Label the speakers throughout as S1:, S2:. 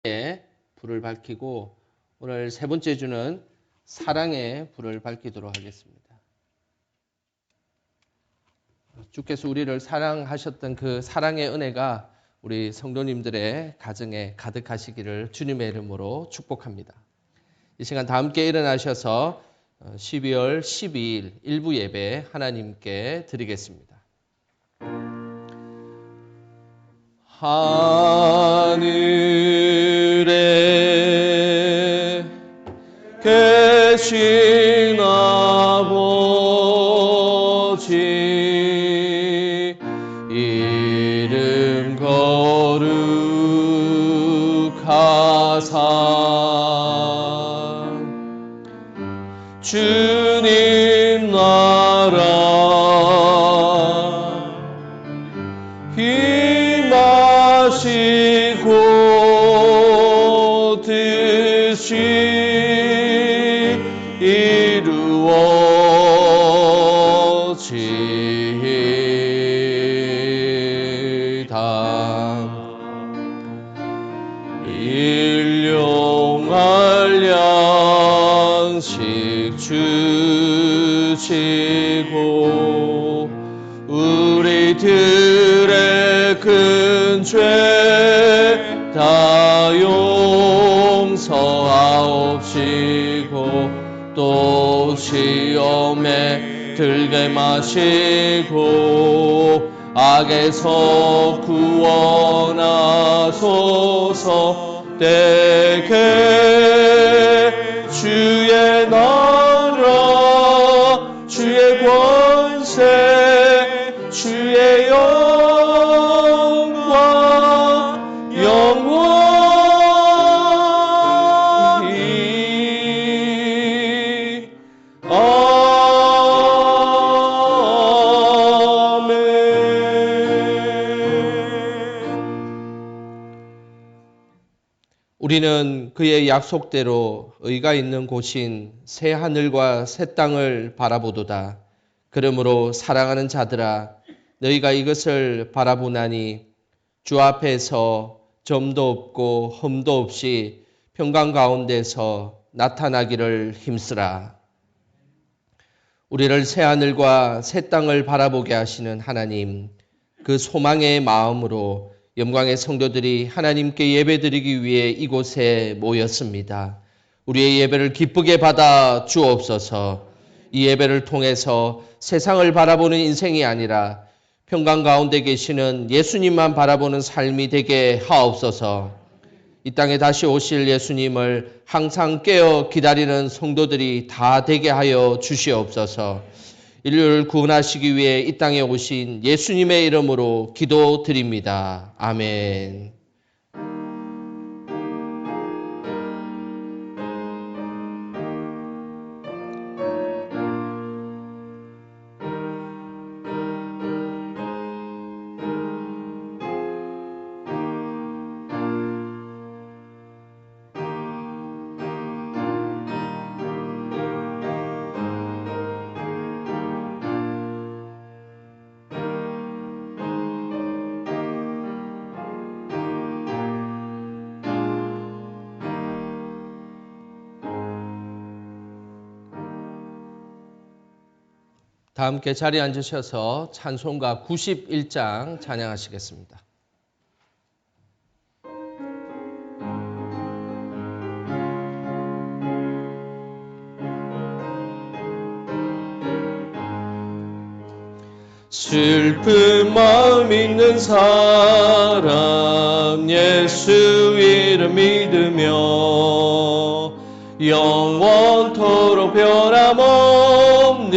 S1: 불을 밝히고 오늘 세 번째 주는 사랑의 불을 밝히도록 하겠습니다. 주께서 우리를 사랑하셨던 그 사랑의 은혜가 우리 성도님들의 가정에 가득하시기를 주님의 이름으로 축복합니다. 이 시간 다 함께 일어나셔서 12월 12일 일부 예배 하나님께 드리겠습니다. 하늘에 계신 아버지 이름 거룩하사 주님 나라 임하시고 뜻이 이루어지이다. 일용할 양식 주시고 우리들의 큰 죄 다 용서하옵시고 또 시험에 들게 마시고 악에서 구원하소서. 때에 주의 나라 주의 권세 주의 영광 영원히 아멘. 우리는 그의 약속대로 의가 있는 곳인 새 하늘과 새 땅을 바라보도다. 그러므로 사랑하는 자들아 너희가 이것을 바라보나니 주 앞에서 점도 없고 흠도 없이 평강 가운데서 나타나기를 힘쓰라. 우리를 새 하늘과 새 땅을 바라보게 하시는 하나님, 그 소망의 마음으로 영광의 성도들이 하나님께 예배드리기 위해 이곳에 모였습니다. 우리의 예배를 기쁘게 받아 주옵소서. 이 예배를 통해서 세상을 바라보는 인생이 아니라 평강 가운데 계시는 예수님만 바라보는 삶이 되게 하옵소서. 이 땅에 다시 오실 예수님을 항상 깨어 기다리는 성도들이 다 되게 하여 주시옵소서. 인류를 구원하시기 위해 이 땅에 오신 예수님의 이름으로 기도드립니다. 아멘. 다 함께 자리에 앉으셔서 찬송가 91장 찬양하시겠습니다. 슬픈 마음 있는 사람 예수 이름 믿으며 영원토록 변함없는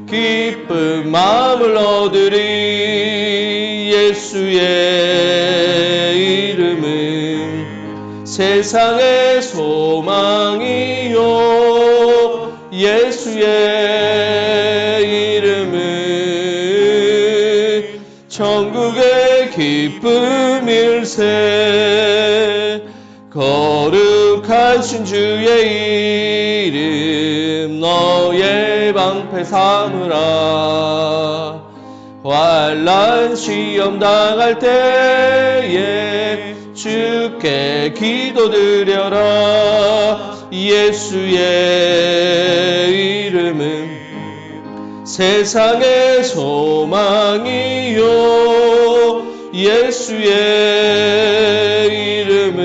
S1: 기쁜 마음을 얻으리. 예수의 이름은 세상의 소망이요 예수의 이름은 천국의 기쁨일세. 거룩하신 주의 이름 너의 방패 삼으라. 환난 시험 당할 때에 주께 기도드려라. 예수의 이름은 세상의 소망이요 예수의 이름은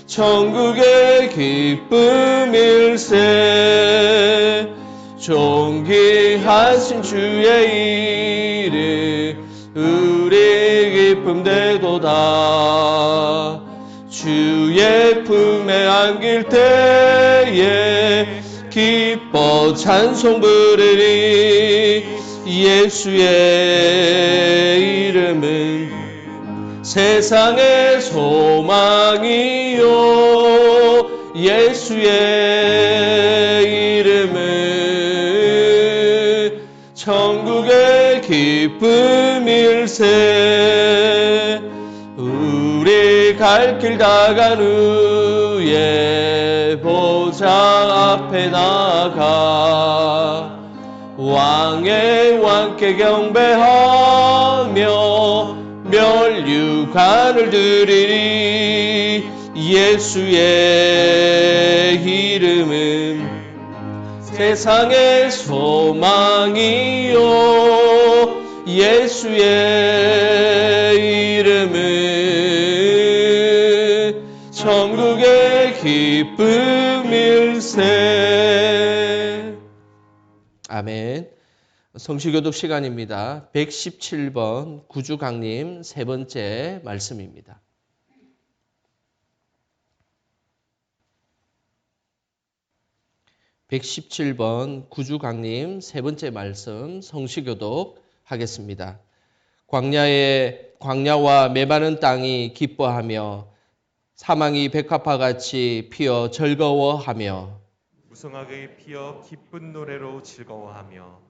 S1: 천국의 기쁨일세. 존귀하신 주의 이름 우리 기쁨 되도다. 주의 품에 안길 때에 기뻐 찬송 부르리. 예수의 이름은 세상의 소망이요 예수의 이름은 천국의 기쁨일세. 우리 갈 길 다 간 후에 보좌 앞에 나가 왕의 왕께 경배하며 멸류관을 드리리. 예수의 이름은 세상의 소망이요 예수의 이름은 천국의 기쁨일세. 아멘. 성시교독 시간입니다. 117번 구주강림 세 번째 말씀입니다. (117번) 구주강림 세 번째 말씀 성시교독 하겠습니다. 광야와 메마른 땅이 기뻐하며 사망이 백합화같이 피어 즐거워하며
S2: 무성하게 피어 기쁜 노래로 즐거워하며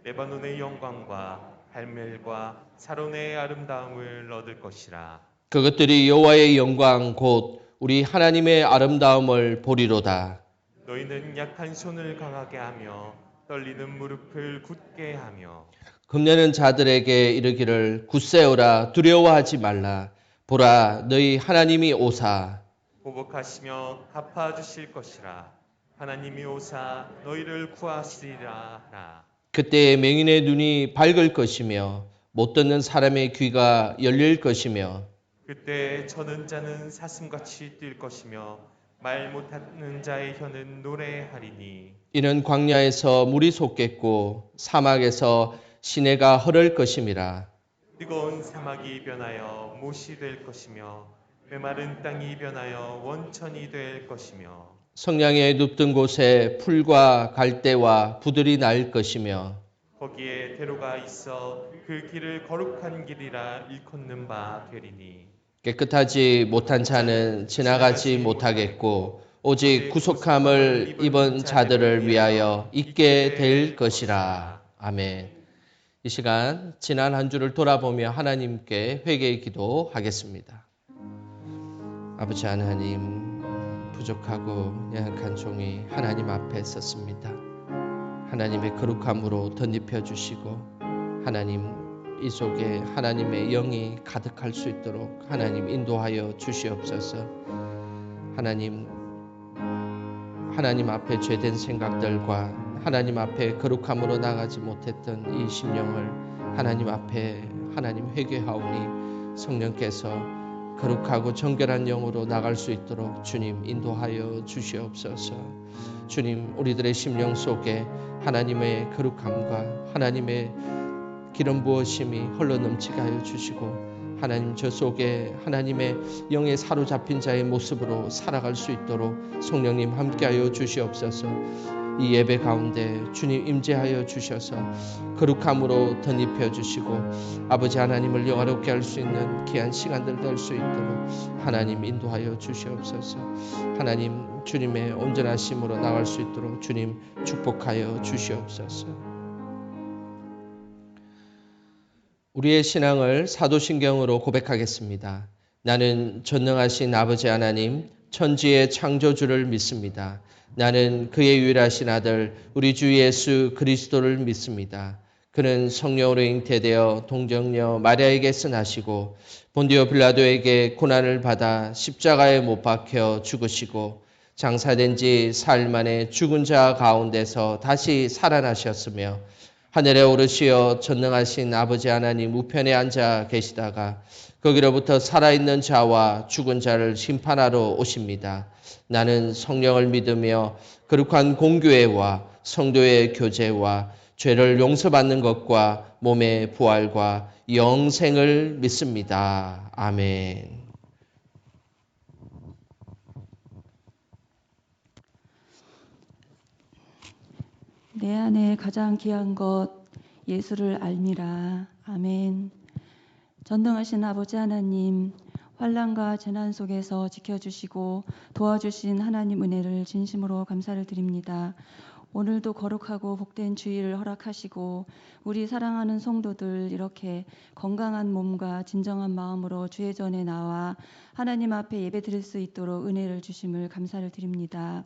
S2: 레바논의 영광과 갈멜과 사론의 아름다움을 얻을 것이라.
S1: 그것들이 여호와의 영광 곧 우리 하나님의 아름다움을 보리로다.
S2: 너희는 약한 손을 강하게 하며 떨리는 무릎을 굳게 하며
S1: 겁내는 자들에게 이르기를 굳세어라 두려워하지 말라. 보라 너희 하나님이 오사
S2: 보복하시며 갚아주실 것이라. 하나님이 오사 너희를 구하시리라 하라.
S1: 그때 맹인의 눈이 밝을 것이며 못 듣는 사람의 귀가 열릴 것이며
S2: 그때 저는 자는 사슴같이 뛸 것이며 말 못하는 자의 혀는 노래하리니.
S1: 이는 광야에서 물이 솟겠고 사막에서 시내가 흐를 것임이라.
S2: 뜨거운 사막이 변하여 못이 될 것이며 메마른 땅이 변하여 원천이 될 것이며
S1: 성량에 눕던 곳에 풀과 갈대와 부들이 날 것이며
S2: 거기에 대로가 있어 그 길을 거룩한 길이라 일컫는 바 되리니.
S1: 깨끗하지 못한 자는 지나가지 못하겠고 오직 구속함을 입은 자들을 위하여 있게 될 것이라. 아멘. 이 시간 지난 한 주를 돌아보며 하나님께 회개의 기도하겠습니다. 아버지 하나님, 부족하고 연약한 종이 하나님 앞에 섰습니다. 하나님의 거룩함으로 덧입혀 주시고 하나님 이 속에 하나님의 영이 가득할 수 있도록 하나님 인도하여 주시옵소서. 하나님 앞에 죄된 생각들과 하나님 앞에 거룩함으로 나가지 못했던 이 심령을 하나님 앞에 하나님 회개하오니 성령께서 거룩하고 정결한 영으로 나갈 수 있도록 주님 인도하여 주시옵소서. 주님 우리들의 심령 속에 하나님의 거룩함과 하나님의 기름 부으심이 흘러넘치게 하여 주시고 하나님 저 속에 하나님의 영에 사로잡힌 자의 모습으로 살아갈 수 있도록 성령님 함께하여 주시옵소서. 이 예배 가운데 주님 임재하여 주셔서 거룩함으로 덧입혀 주시고 아버지 하나님을 영화롭게 할 수 있는 귀한 시간들 될 수 있도록 하나님 인도하여 주시옵소서. 하나님 주님의 온전하심으로 나갈 수 있도록 주님 축복하여 주시옵소서. 우리의 신앙을 사도신경으로 고백하겠습니다. 나는 전능하신 아버지 하나님 천지의 창조주를 믿습니다. 나는 그의 유일하신 아들 우리 주 예수 그리스도를 믿습니다. 그는 성령으로 잉태되어 동정녀 마리아에게서 나시고 본디오 빌라도에게 고난을 받아 십자가에 못 박혀 죽으시고 장사된 지 사흘 만에 죽은 자 가운데서 다시 살아나셨으며 하늘에 오르시어 전능하신 아버지 하나님 우편에 앉아 계시다가 거기로부터 살아있는 자와 죽은 자를 심판하러 오십니다. 나는 성령을 믿으며 거룩한 공교회와 성도의 교제와 죄를 용서받는 것과 몸의 부활과 영생을 믿습니다. 아멘.
S3: 내 안에 가장 귀한 것 예수를 알미라. 아멘. 전능하신 아버지 하나님, 환난과 재난 속에서 지켜주시고 도와주신 하나님 은혜를 진심으로 감사를 드립니다. 오늘도 거룩하고 복된 주일을 허락하시고 우리 사랑하는 성도들 이렇게 건강한 몸과 진정한 마음으로 주의 전에 나와 하나님 앞에 예배드릴 수 있도록 은혜를 주심을 감사를 드립니다.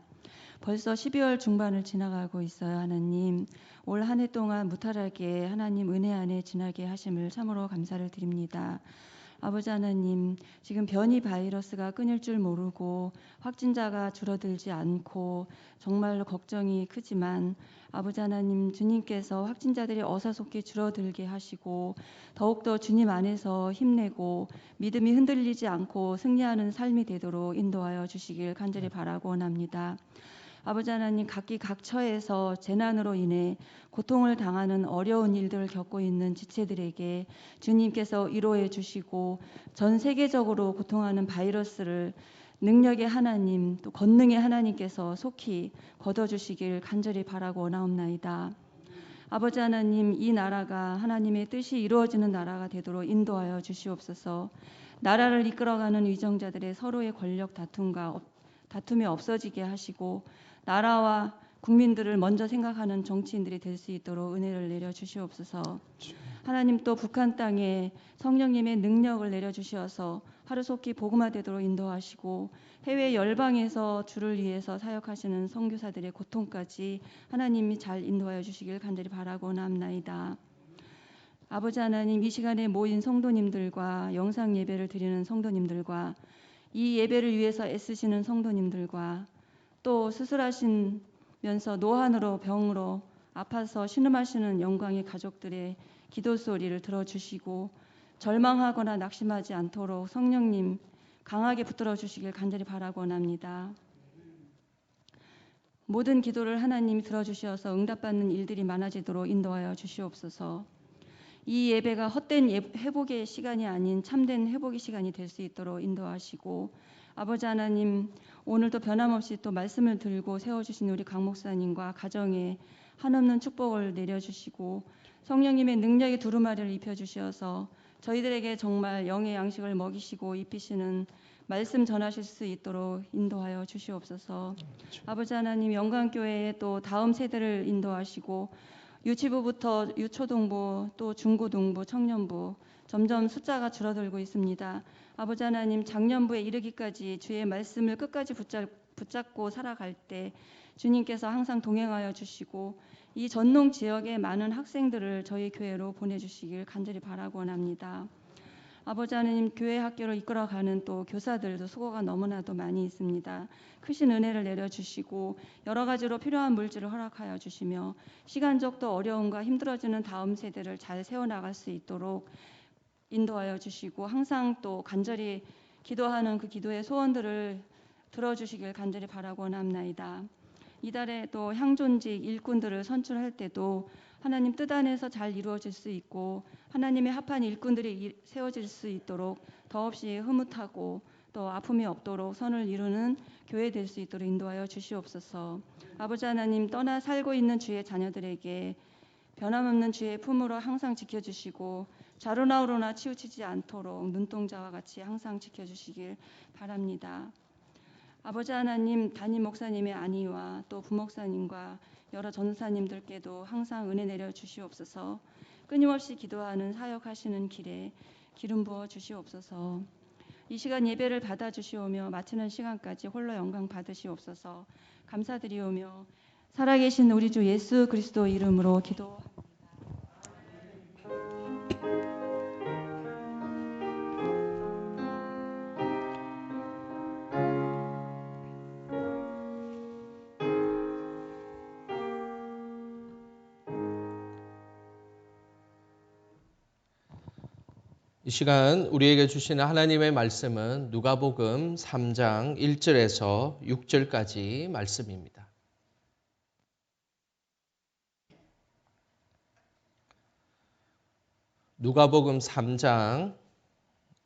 S3: 벌써 12월 중반을 지나가고 있어요. 하나님, 올 한 해 동안 무탈하게 하나님 은혜 안에 지나게 하심을 참으로 감사를 드립니다. 아버지 하나님, 지금 변이 바이러스가 끊일 줄 모르고 확진자가 줄어들지 않고 정말로 걱정이 크지만 아버지 하나님, 주님께서 확진자들이 어사속히 줄어들게 하시고 더욱더 주님 안에서 힘내고 믿음이 흔들리지 않고 승리하는 삶이 되도록 인도하여 주시길 간절히 바라고 원합니다. 아버지 하나님, 각기 각처에서 재난으로 인해 고통을 당하는 어려운 일들을 겪고 있는 지체들에게 주님께서 위로해 주시고 전 세계적으로 고통하는 바이러스를 능력의 하나님, 또 권능의 하나님께서 속히 걷어주시길 간절히 바라고 원하옵나이다. 아버지 하나님, 이 나라가 하나님의 뜻이 이루어지는 나라가 되도록 인도하여 주시옵소서. 나라를 이끌어가는 위정자들의 서로의 권력 다툼이 없어지게 하시고 나라와 국민들을 먼저 생각하는 정치인들이 될 수 있도록 은혜를 내려 주시옵소서. 하나님, 또 북한 땅에 성령님의 능력을 내려 주시어서 하루속히 복음화되도록 인도하시고 해외 열방에서 주를 위해서 사역하시는 선교사들의 고통까지 하나님이 잘 인도하여 주시길 간절히 바라고 원합나이다. 아버지 하나님, 이 시간에 모인 성도님들과 영상 예배를 드리는 성도님들과 이 예배를 위해서 애쓰시는 성도님들과 또 수술하시면서 노환으로 병으로 아파서 신음하시는 영광의 가족들의 기도 소리를 들어주시고 절망하거나 낙심하지 않도록 성령님 강하게 붙들어 주시길 간절히 바라고 원합니다. 모든 기도를 하나님이 들어주셔서 응답받는 일들이 많아지도록 인도하여 주시옵소서. 이 예배가 헛된 회복의 시간이 아닌 참된 회복의 시간이 될 수 있도록 인도하시고 아버지 하나님, 오늘도 변함없이 또 말씀을 들고 세워주신 우리 강 목사님과 가정에 한없는 축복을 내려주시고 성령님의 능력의 두루마리를 입혀주셔서 저희들에게 정말 영의 양식을 먹이시고 입히시는 말씀 전하실 수 있도록 인도하여 주시옵소서. 아버지 하나님, 영광교회에 또 다음 세대를 인도하시고 유치부부터 유초동부 또 중고등부 청년부 점점 숫자가 줄어들고 있습니다. 아버지 하나님, 작년부에 이르기까지 주의 말씀을 끝까지 붙잡고 살아갈 때 주님께서 항상 동행하여 주시고 이 전농 지역의 많은 학생들을 저희 교회로 보내주시길 간절히 바라고 원합니다. 아버지 하나님, 교회 학교로 이끌어가는 또 교사들도 수고가 너무나도 많이 있습니다. 크신 은혜를 내려주시고 여러 가지로 필요한 물질을 허락하여 주시며 시간적 또 어려움과 힘들어지는 다음 세대를 잘 세워나갈 수 있도록 인도하여 주시고 항상 또 간절히 기도하는 그 기도의 소원들을 들어주시길 간절히 바라고 원합나이다. 이달에 또 향존직 일꾼들을 선출할 때도 하나님 뜻 안에서 잘 이루어질 수 있고 하나님의 합한 일꾼들이 세워질 수 있도록 더없이 흐뭇하고 또 아픔이 없도록 선을 이루는 교회 될 수 있도록 인도하여 주시옵소서. 아버지 하나님, 떠나 살고 있는 주의 자녀들에게 변함없는 주의 품으로 항상 지켜주시고 좌로나우로나 치우치지 않도록 눈동자와 같이 항상 지켜주시길 바랍니다. 아버지 하나님, 담임 목사님의 안위와 또 부목사님과 여러 전사님들께도 항상 은혜 내려 주시옵소서. 끊임없이 기도하는 사역하시는 길에 기름 부어 주시옵소서. 이 시간 예배를 받아 주시오며 마치는 시간까지 홀로 영광 받으시옵소서. 감사드리오며 살아계신 우리 주 예수 그리스도 이름으로 기도합니다.
S1: 이 시간 우리에게 주시는 하나님의 말씀은 누가복음 3장 1절에서 6절까지 말씀입니다. 누가복음 3장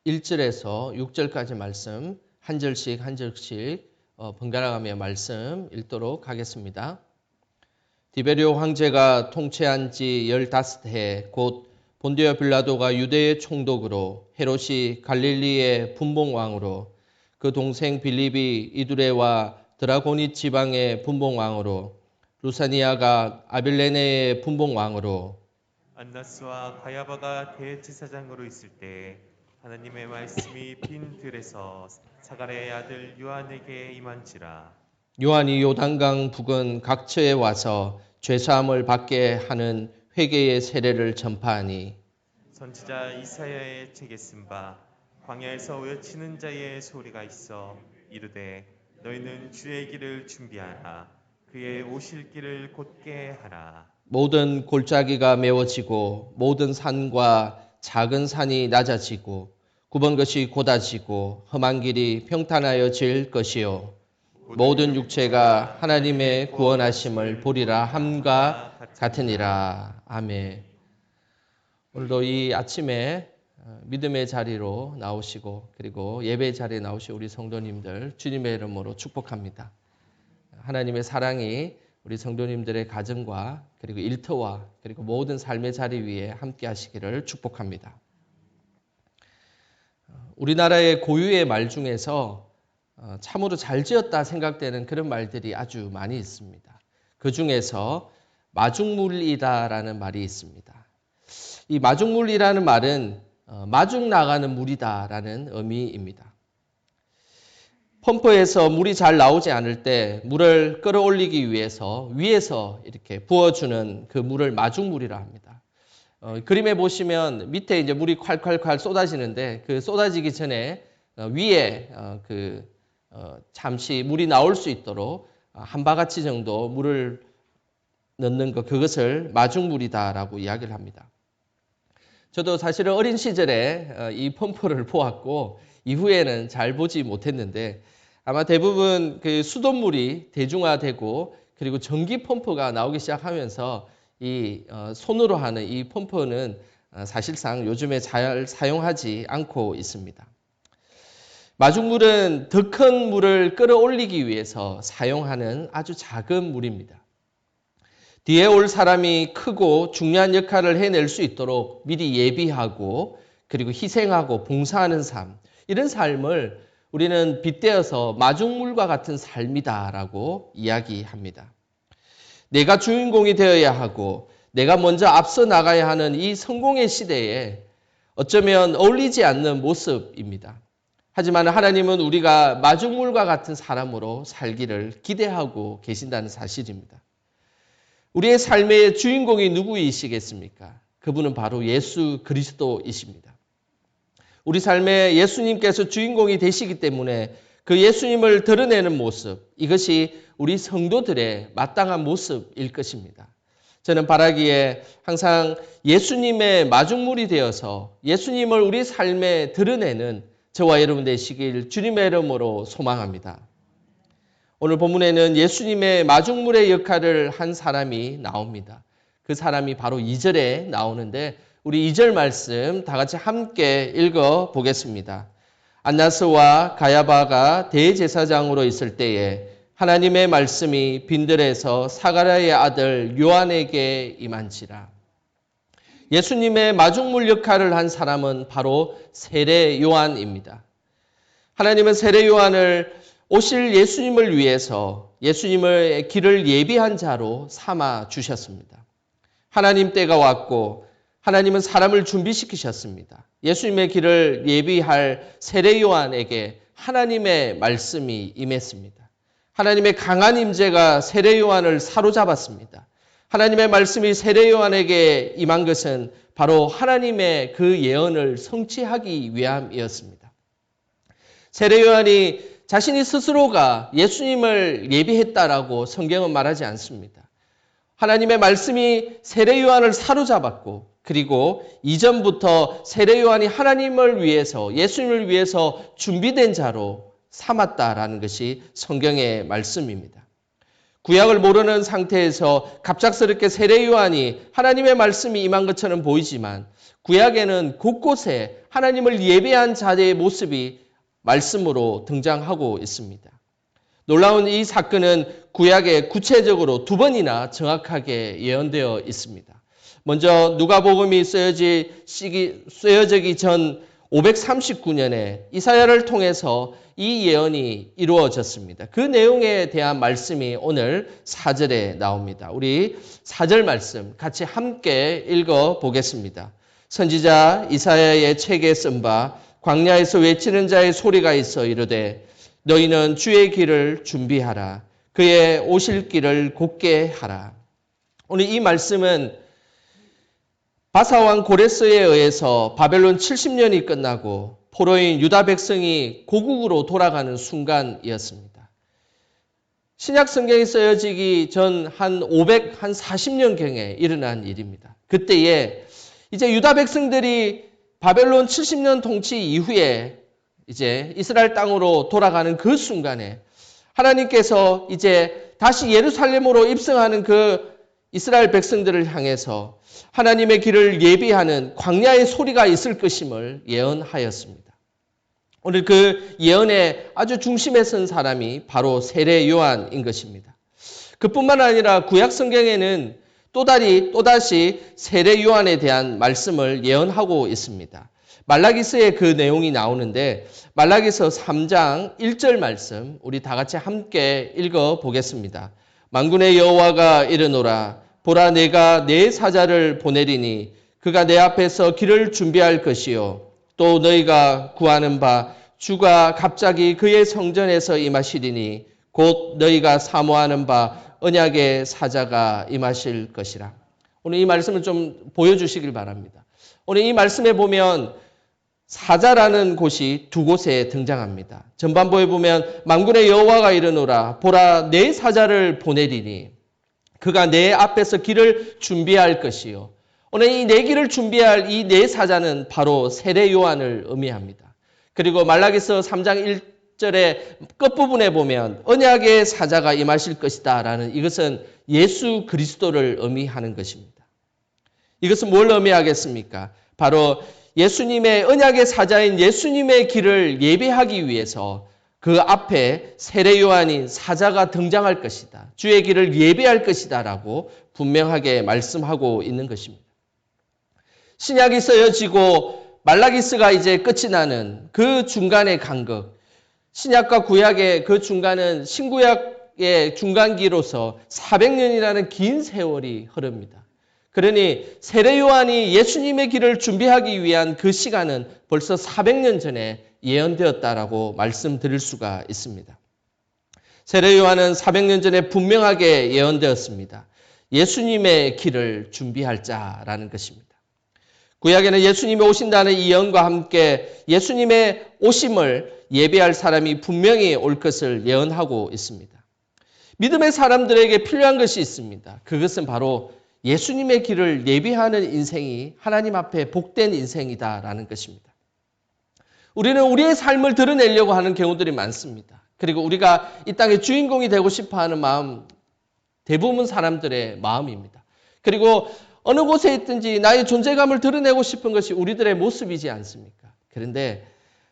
S1: 1절에서 6절까지 말씀 한 절씩 번갈아가며 말씀 읽도록 하겠습니다. 디베리오 황제가 통치한 지 15해 곧 본디오 빌라도가 유대의 총독으로 헤롯이 갈릴리의 분봉왕으로 그 동생 빌립이 이두레와 드라고니 지방의 분봉왕으로 루사니아가 아빌레네의 분봉왕으로
S2: 안나스와 가야바가 대제사장으로 있을 때 하나님의 말씀이 빈 들에서 사가랴의 아들 요한에게 임한지라.
S1: 요한이 요단강 부근 각처에 와서 죄사함을 받게 하는 회개의 세례를 전파하니
S2: 선지자 이사야의 책에 쓴 바 광야에서 외치는 자의 소리가 있어 이르되 너희는 주의 길을 준비하라 그의 오실 길을 곧게 하라.
S1: 모든 골짜기가 메워지고 모든 산과 작은 산이 낮아지고 굽은 것이 곧아지고 험한 길이 평탄하여질 것이요 모든 육체가 하나님의 구원하심을 보리라 함과 같으니라. 아멘. 오늘도 이 아침에 믿음의 자리로 나오시고 그리고 예배 자리에 나오신 우리 성도님들 주님의 이름으로 축복합니다. 하나님의 사랑이 우리 성도님들의 가정과 그리고 일터와 그리고 모든 삶의 자리 위에 함께 하시기를 축복합니다. 우리나라의 고유의 말 중에서 참으로 잘 지었다 생각되는 그런 말들이 아주 많이 있습니다. 그 중에서 마중물이다라는 말이 있습니다. 이 마중물이라는 말은 마중 나가는 물이다라는 의미입니다. 펌프에서 물이 잘 나오지 않을 때 물을 끌어올리기 위해서 위에서 이렇게 부어주는 그 물을 마중물이라 합니다. 그림에 보시면 밑에 이제 물이 콸콸콸 쏟아지는데 그 쏟아지기 전에 위에 잠시 물이 나올 수 있도록 한 바가지 정도 물을 넣는 것, 그것을 마중물이다라고 이야기를 합니다. 저도 사실은 어린 시절에 이 펌프를 보았고 이후에는 잘 보지 못했는데 아마 대부분 그 수돗물이 대중화되고 그리고 전기 펌프가 나오기 시작하면서 이 손으로 하는 이 펌프는 사실상 요즘에 잘 사용하지 않고 있습니다. 마중물은 더 큰 물을 끌어올리기 위해서 사용하는 아주 작은 물입니다. 뒤에 올 사람이 크고 중요한 역할을 해낼 수 있도록 미리 예비하고 그리고 희생하고 봉사하는 삶, 이런 삶을 우리는 빗대어서 마중물과 같은 삶이다라고 이야기합니다. 내가 주인공이 되어야 하고 내가 먼저 앞서 나가야 하는 이 성공의 시대에 어쩌면 어울리지 않는 모습입니다. 하지만 하나님은 우리가 마중물과 같은 사람으로 살기를 기대하고 계신다는 사실입니다. 우리의 삶의 주인공이 누구이시겠습니까? 그분은 바로 예수 그리스도이십니다. 우리 삶에 예수님께서 주인공이 되시기 때문에 그 예수님을 드러내는 모습, 이것이 우리 성도들의 마땅한 모습일 것입니다. 저는 바라기에 항상 예수님의 마중물이 되어서 예수님을 우리 삶에 드러내는 저와 여러분 되시길 주님의 이름으로 소망합니다. 오늘 본문에는 예수님의 마중물의 역할을 한 사람이 나옵니다. 그 사람이 바로 2절에 나오는데 우리 2절 말씀 다 같이 함께 읽어 보겠습니다. 안나스와 가야바가 대제사장으로 있을 때에 하나님의 말씀이 빈들에서 사가랴의 아들 요한에게 임한지라. 예수님의 마중물 역할을 한 사람은 바로 세례 요한입니다. 하나님은 세례 요한을 오실 예수님을 위해서 예수님의 길을 예비한 자로 삼아 주셨습니다. 하나님 때가 왔고 하나님은 사람을 준비시키셨습니다. 예수님의 길을 예비할 세례 요한에게 하나님의 말씀이 임했습니다. 하나님의 강한 임재가 세례 요한을 사로잡았습니다. 하나님의 말씀이 세례 요한에게 임한 것은 바로 하나님의 그 예언을 성취하기 위함이었습니다. 세례 요한이 자신이 스스로가 예수님을 예비했다라고 성경은 말하지 않습니다. 하나님의 말씀이 세례 요한을 사로잡았고 그리고 이전부터 세례 요한이 하나님을 위해서, 예수님을 위해서 준비된 자로 삼았다라는 것이 성경의 말씀입니다. 구약을 모르는 상태에서 갑작스럽게 세례 요한이 하나님의 말씀이 임한 것처럼 보이지만 구약에는 곳곳에 하나님을 예배한 자의 모습이 말씀으로 등장하고 있습니다. 놀라운 이 사건은 구약에 구체적으로 2번이나 정확하게 예언되어 있습니다. 먼저 누가복음이 쓰여지기 전 539년에 이사야를 통해서 이 예언이 이루어졌습니다. 그 내용에 대한 말씀이 오늘 4절에 나옵니다. 우리 4절 말씀 같이 함께 읽어보겠습니다. 선지자 이사야의 책에 쓴 바 광야에서 외치는 자의 소리가 있어 이르되 너희는 주의 길을 준비하라. 그의 오실 길을 곧게 하라. 오늘 이 말씀은 바사왕 고레스에 의해서 바벨론 70년이 끝나고 포로인 유다 백성이 고국으로 돌아가는 순간이었습니다. 신약 성경이 쓰여지기 전 한 540년경에 일어난 일입니다. 그때에 이제 유다 백성들이 바벨론 70년 통치 이후에 이제 이스라엘 땅으로 돌아가는 그 순간에 하나님께서 이제 다시 예루살렘으로 입성하는 그 이스라엘 백성들을 향해서 하나님의 길을 예비하는 광야의 소리가 있을 것임을 예언하였습니다. 오늘 그 예언의 아주 중심에 선 사람이 바로 세례 요한인 것입니다. 그뿐만 아니라 구약 성경에는 또다시 세례 요한에 대한 말씀을 예언하고 있습니다. 말라기서에 그 내용이 나오는데 말라기서 3장 1절 말씀 우리 다 같이 함께 읽어보겠습니다. 만군의 여호와가 이르노라 보라 내가 내 사자를 보내리니 그가 내 앞에서 길을 준비할 것이요 또 너희가 구하는 바 주가 갑자기 그의 성전에서 임하시리니 곧 너희가 사모하는 바 언약의 사자가 임하실 것이라. 오늘 이 말씀을 좀 보여주시길 바랍니다. 오늘 이 말씀에 보면 사자라는 곳이 2곳에 등장합니다. 전반부에 보면 만군의 여호와가 이르노라 보라 내 사자를 보내리니 그가 내 앞에서 길을 준비할 것이요. 오늘 이 내 길을 준비할 이 내 사자는 바로 세례 요한을 의미합니다. 그리고 말라기서 3장 1절의 끝부분에 보면 언약의 사자가 임하실 것이다 라는 이것은 예수 그리스도를 의미하는 것입니다. 이것은 뭘 의미하겠습니까? 바로 예수님의 언약의 사자인 예수님의 길을 예배하기 위해서 그 앞에 세례 요한인 사자가 등장할 것이다. 주의 길을 예배할 것이다 라고 분명하게 말씀하고 있는 것입니다. 신약이 쓰여지고 말라기스가 이제 끝이 나는 그 중간의 간극, 신약과 구약의 그 중간은 신구약의 중간기로서 400년이라는 긴 세월이 흐릅니다. 그러니 세례 요한이 예수님의 길을 준비하기 위한 그 시간은 벌써 400년 전에 예언되었다라고 말씀드릴 수가 있습니다. 세례 요한은 400년 전에 분명하게 예언되었습니다. 예수님의 길을 준비할 자라는 것입니다. 구약에는 예수님이 오신다는 이 예언과 함께 예수님의 오심을 예배할 사람이 분명히 올 것을 예언하고 있습니다. 믿음의 사람들에게 필요한 것이 있습니다. 그것은 바로 예수님의 길을 예비하는 인생이 하나님 앞에 복된 인생이다라는 것입니다. 우리는 우리의 삶을 드러내려고 하는 경우들이 많습니다. 그리고 우리가 이 땅의 주인공이 되고 싶어하는 마음, 대부분 사람들의 마음입니다. 그리고 어느 곳에 있든지 나의 존재감을 드러내고 싶은 것이 우리들의 모습이지 않습니까? 그런데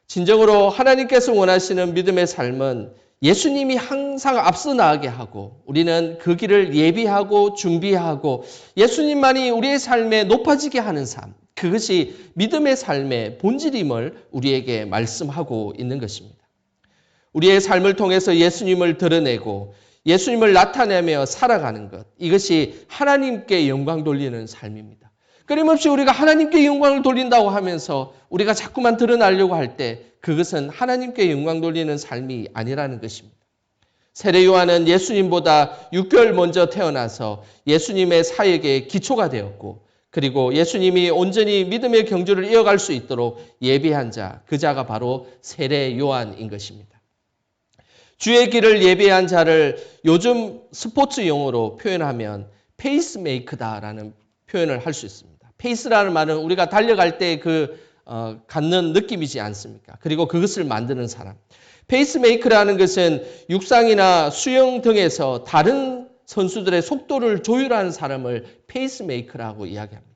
S1: 진정으로 하나님께서 원하시는 믿음의 삶은 예수님이 항상 앞서 나가게 하고 우리는 그 길을 예비하고 준비하고 예수님만이 우리의 삶에 높아지게 하는 삶, 그것이 믿음의 삶의 본질임을 우리에게 말씀하고 있는 것입니다. 우리의 삶을 통해서 예수님을 드러내고 예수님을 나타내며 살아가는 것, 이것이 하나님께 영광 돌리는 삶입니다. 끊임없이 우리가 하나님께 영광을 돌린다고 하면서 우리가 자꾸만 드러나려고 할 때 그것은 하나님께 영광 돌리는 삶이 아니라는 것입니다. 세례 요한은 예수님보다 6개월 먼저 태어나서 예수님의 사역의 기초가 되었고 그리고 예수님이 온전히 믿음의 경주를 이어갈 수 있도록 예비한 자, 그 자가 바로 세례 요한인 것입니다. 주의 길을 예비한 자를 요즘 스포츠 용어로 표현하면 페이스메이커다라는 표현을 할 수 있습니다. 페이스라는 말은 우리가 달려갈 때 갖는 느낌이지 않습니까? 그리고 그것을 만드는 사람. 페이스메이커라는 것은 육상이나 수영 등에서 다른 선수들의 속도를 조율하는 사람을 페이스메이커라고 이야기합니다.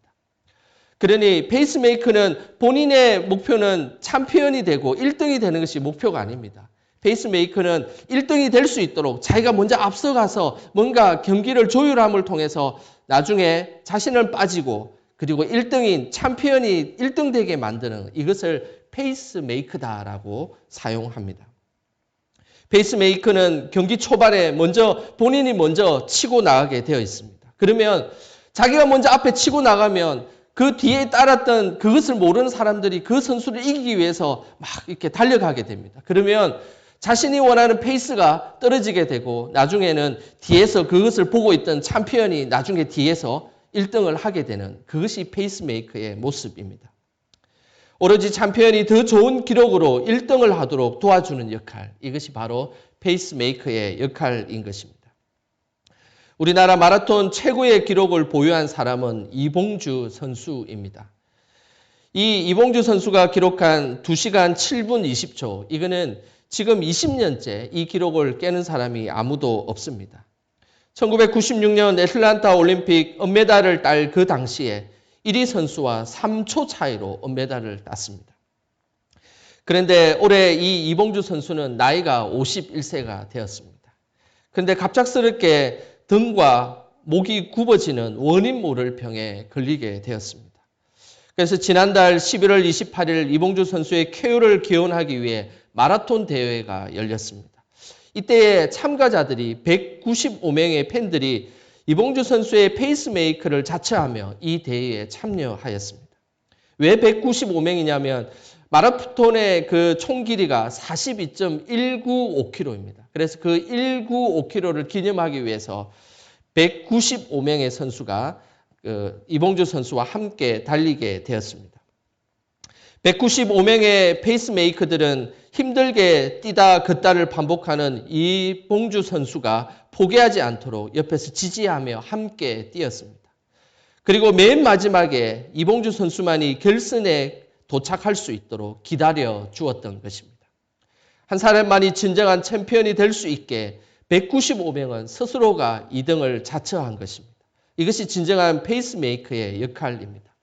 S1: 그러니 페이스메이커는 본인의 목표는 챔피언이 되고 1등이 되는 것이 목표가 아닙니다. 페이스메이커는 1등이 될 수 있도록 자기가 먼저 앞서가서 뭔가 경기를 조율함을 통해서 나중에 자신을 빠지고 그리고 1등인 챔피언이 1등 되게 만드는 이것을 페이스메이커다라고 사용합니다. 페이스메이커는 경기 초반에 본인이 먼저 치고 나가게 되어 있습니다. 그러면 자기가 먼저 앞에 치고 나가면 그 뒤에 따랐던 그것을 모르는 사람들이 그 선수를 이기기 위해서 막 이렇게 달려가게 됩니다. 그러면 자신이 원하는 페이스가 떨어지게 되고 나중에는 뒤에서 그것을 보고 있던 챔피언이 나중에 뒤에서 1등을 하게 되는 그것이 페이스메이커의 모습입니다. 오로지 챔피언이 더 좋은 기록으로 1등을 하도록 도와주는 역할, 이것이 바로 페이스메이커의 역할인 것입니다. 우리나라 마라톤 최고의 기록을 보유한 사람은 이봉주 선수입니다. 이 이봉주 선수가 기록한 2시간 7분 20초, 이거는 지금 20년째 이 기록을 깨는 사람이 아무도 없습니다. 1996년 애틀란타 올림픽 은메달을 딸 그 당시에 1위 선수와 3초 차이로 은메달을 땄습니다. 그런데 올해 이 이봉주 선수는 나이가 51세가 되었습니다. 그런데 갑작스럽게 등과 목이 굽어지는 원인 모를 병에 걸리게 되었습니다. 그래서 지난달 11월 28일 이봉주 선수의 쾌유를 기원하기 위해 마라톤 대회가 열렸습니다. 이때에 참가자들이 195명의 팬들이 이봉주 선수의 페이스메이커를 자처하며 이 대회에 참여하였습니다. 왜 195명이냐면 마라톤의 그 총 길이가 42.195km입니다. 그래서 그 195km를 기념하기 위해서 195명의 선수가 이봉주 선수와 함께 달리게 되었습니다. 195명의 페이스메이커들은 힘들게 뛰다 걷다를 반복하는 이봉주 선수가 포기하지 않도록 옆에서 지지하며 함께 뛰었습니다. 그리고 맨 마지막에 이봉주 선수만이 결선에 도착할 수 있도록 기다려 주었던 것입니다. 한 사람만이 진정한 챔피언이 될 수 있게 195명은 스스로가 2등을 자처한 것입니다. 이것이 진정한 페이스메이커의 역할입니다.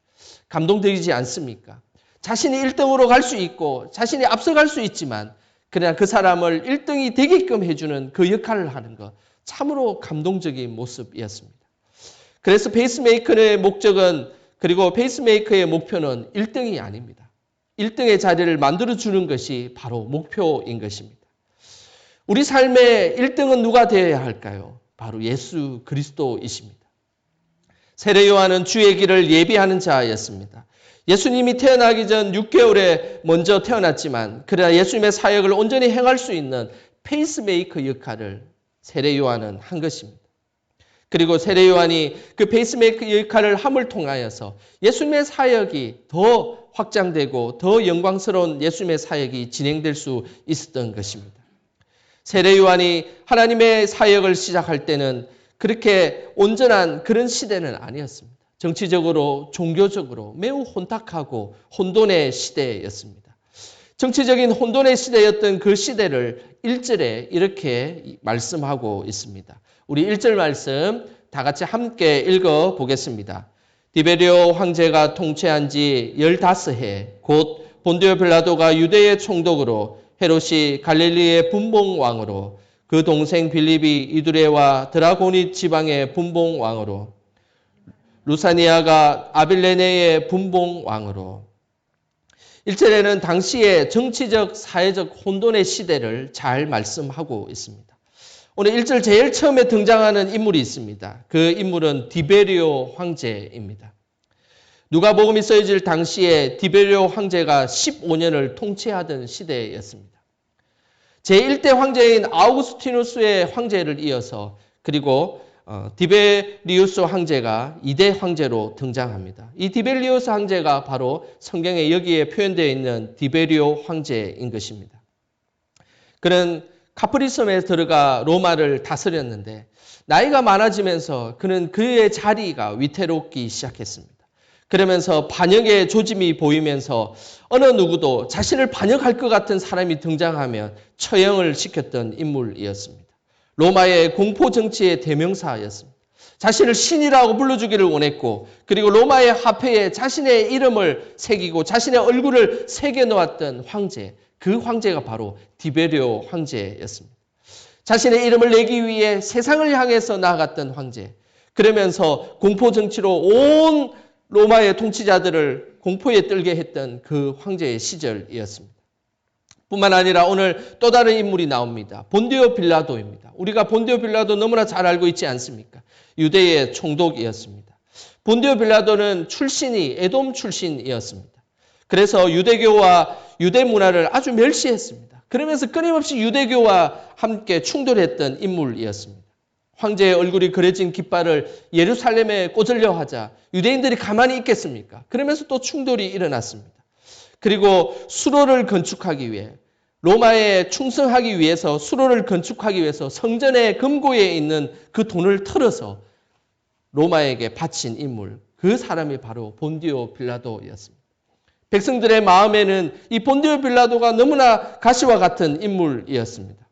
S1: 감동되지 않습니까? 자신이 1등으로 갈 수 있고 자신이 앞서갈 수 있지만 그냥 그 사람을 1등이 되게끔 해주는 그 역할을 하는 것, 참으로 감동적인 모습이었습니다. 그래서 페이스메이커의 목적은, 그리고 페이스메이커의 목표는 1등이 아닙니다. 1등의 자리를 만들어주는 것이 바로 목표인 것입니다. 우리 삶의 1등은 누가 되어야 할까요? 바로 예수 그리스도이십니다. 세례 요한은 주의 길을 예비하는 자였습니다. 예수님이 태어나기 전 6개월에 먼저 태어났지만 그러나 예수님의 사역을 온전히 행할 수 있는 페이스메이커 역할을 세례 요한은 한 것입니다. 그리고 세례 요한이 그 페이스메이커 역할을 함을 통하여서 예수님의 사역이 더 확장되고 더 영광스러운 예수님의 사역이 진행될 수 있었던 것입니다. 세례 요한이 하나님의 사역을 시작할 때는 그렇게 온전한 그런 시대는 아니었습니다. 정치적으로, 종교적으로 매우 혼탁하고 혼돈의 시대였습니다. 정치적인 혼돈의 시대였던 그 시대를 1절에 이렇게 말씀하고 있습니다. 우리 1절 말씀 다 같이 함께 읽어보겠습니다. 디베리오 황제가 통치한 지 15해, 곧 본디오 빌라도가 유대의 총독으로, 헤롯이 갈릴리의 분봉왕으로, 그 동생 빌립이 이두레와 드라고니 지방의 분봉왕으로, 루사니아가 아빌레네의 분봉왕으로. 1절에는 당시의 정치적, 사회적 혼돈의 시대를 잘 말씀하고 있습니다. 오늘 1절 제일 처음에 등장하는 인물이 있습니다. 그 인물은 디베리오 황제입니다. 누가복음이 써질 당시에 디베리오 황제가 15년을 통치하던 시대였습니다. 제1대 황제인 아우구스티누스의 황제를 이어서 그리고 디베리우스 황제가 2대 황제로 등장합니다. 이 디베리우스 황제가 바로 성경에 여기에 표현되어 있는 디베리오 황제인 것입니다. 그는 카프리섬에 들어가 로마를 다스렸는데 나이가 많아지면서 그는 그의 자리가 위태롭기 시작했습니다. 그러면서 반역의 조짐이 보이면서 어느 누구도 자신을 반역할 것 같은 사람이 등장하면 처형을 시켰던 인물이었습니다. 로마의 공포 정치의 대명사였습니다. 자신을 신이라고 불러주기를 원했고 그리고 로마의 화폐에 자신의 이름을 새기고 자신의 얼굴을 새겨놓았던 황제, 그 황제가 바로 디베리오 황제였습니다. 자신의 이름을 내기 위해 세상을 향해서 나아갔던 황제, 그러면서 공포 정치로 온 로마의 통치자들을 공포에 떨게 했던 그 황제의 시절이었습니다. 뿐만 아니라 오늘 또 다른 인물이 나옵니다. 본디오 빌라도입니다. 우리가 본디오 빌라도 너무나 잘 알고 있지 않습니까? 유대의 총독이었습니다. 본디오 빌라도는 출신이 에돔 출신이었습니다. 그래서 유대교와 유대 문화를 아주 멸시했습니다. 그러면서 끊임없이 유대교와 함께 충돌했던 인물이었습니다. 황제의 얼굴이 그려진 깃발을 예루살렘에 꽂으려 하자 유대인들이 가만히 있겠습니까? 그러면서 또 충돌이 일어났습니다. 그리고 수로를 건축하기 위해 로마에 충성하기 위해서 수로를 건축하기 위해서 성전의 금고에 있는 그 돈을 털어서 로마에게 바친 인물, 그 사람이 바로 본디오 빌라도였습니다. 백성들의 마음에는 이 본디오 빌라도가 너무나 가시와 같은 인물이었습니다.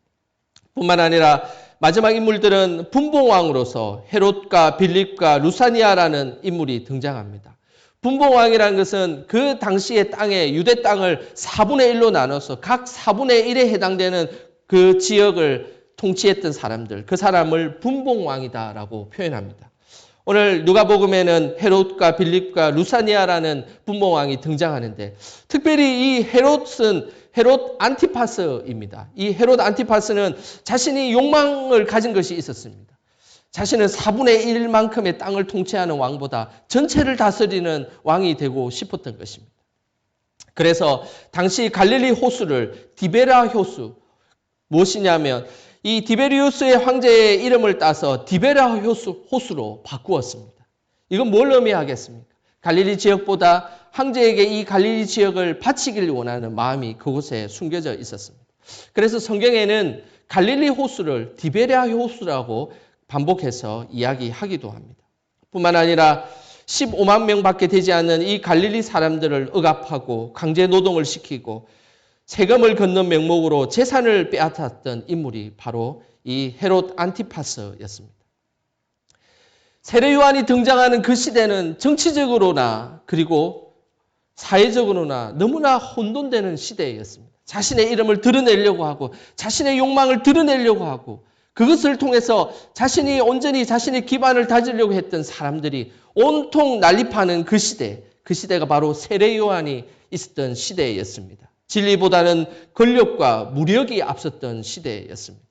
S1: 뿐만 아니라 마지막 인물들은 분봉왕으로서 헤롯과 빌립과 루사니아라는 인물이 등장합니다. 분봉왕이라는 것은 그 당시의 땅에 유대 땅을 4분의 1로 나눠서 각 4분의 1에 해당되는 그 지역을 통치했던 사람들, 그 사람을 분봉왕이다라고 표현합니다. 오늘 누가복음에는 헤롯과 빌립과 루사니아라는 분봉왕이 등장하는데 특별히 이 헤롯은 헤롯 안티파스입니다. 이 헤롯 안티파스는 자신이 욕망을 가진 것이 있었습니다. 자신은 4분의 1만큼의 땅을 통치하는 왕보다 전체를 다스리는 왕이 되고 싶었던 것입니다. 그래서 당시 갈릴리 호수를 디베라 호수, 무엇이냐면 이 디베리우스의 황제의 이름을 따서 디베라 호수로 바꾸었습니다. 이건 뭘 의미하겠습니까? 갈릴리 지역보다 황제에게 이 갈릴리 지역을 바치기를 원하는 마음이 그곳에 숨겨져 있었습니다. 그래서 성경에는 갈릴리 호수를 디베랴 호수라고 반복해서 이야기하기도 합니다. 뿐만 아니라 15만 명밖에 되지 않는 이 갈릴리 사람들을 억압하고 강제 노동을 시키고 세금을 걷는 명목으로 재산을 빼앗았던 인물이 바로 이 헤롯 안티파스였습니다. 세례 요한이 등장하는 그 시대는 정치적으로나 그리고 사회적으로나 너무나 혼돈되는 시대였습니다. 자신의 이름을 드러내려고 하고 자신의 욕망을 드러내려고 하고 그것을 통해서 자신이 온전히 자신의 기반을 다지려고 했던 사람들이 온통 난립하는 그 시대, 그 시대가 바로 세례 요한이 있었던 시대였습니다. 진리보다는 권력과 무력이 앞섰던 시대였습니다.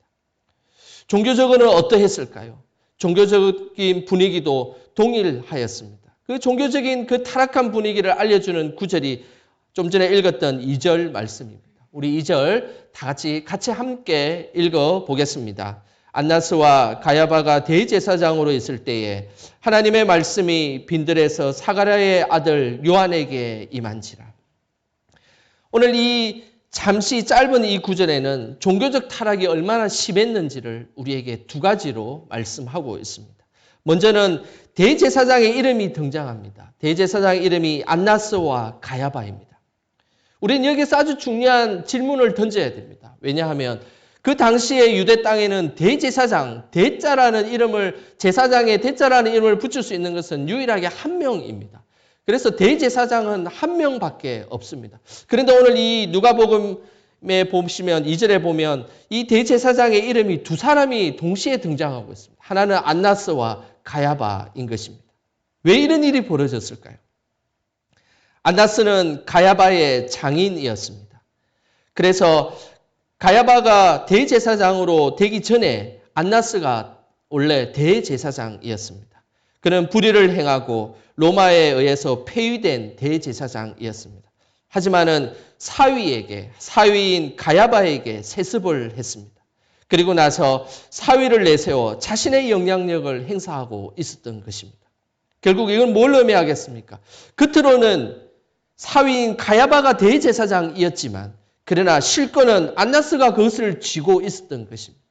S1: 종교적으로는 어떠했을까요? 종교적인 분위기도 동일하였습니다. 그 종교적인 그 타락한 분위기를 알려주는 구절이 좀 전에 읽었던 2절 말씀입니다. 우리 2절 다 같이 함께 읽어보겠습니다. 안나스와 가야바가 대제사장으로 있을 때에 하나님의 말씀이 빈들에서 사가랴의 아들 요한에게 임한지라. 오늘 이 잠시 짧은 이 구절에는 종교적 타락이 얼마나 심했는지를 우리에게 두 가지로 말씀하고 있습니다. 먼저는 대제사장의 이름이 등장합니다. 대제사장의 이름이 안나스와 가야바입니다. 우리는 여기서 아주 중요한 질문을 던져야 됩니다. 왜냐하면 그 당시에 유대 땅에는 대제사장, 대자라는 이름을, 제사장의 대자라는 이름을 붙일 수 있는 것은 유일하게 한 명입니다. 그래서 대제사장은 한 명밖에 없습니다. 그런데 오늘 이 누가복음에 보시면 2절에 보면 이 대제사장의 이름이 두 사람이 동시에 등장하고 있습니다. 하나는 안나스와 가야바인 것입니다. 왜 이런 일이 벌어졌을까요? 안나스는 가야바의 장인이었습니다. 그래서 가야바가 대제사장으로 되기 전에 안나스가 원래 대제사장이었습니다. 그는 불의를 행하고 로마에 의해서 폐위된 대제사장이었습니다. 하지만은 사위인 가야바에게 세습을 했습니다. 그리고 나서 사위를 내세워 자신의 영향력을 행사하고 있었던 것입니다. 결국 이건 뭘 의미하겠습니까? 겉으로는 사위인 가야바가 대제사장이었지만 그러나 실권은 안나스가 그것을 쥐고 있었던 것입니다.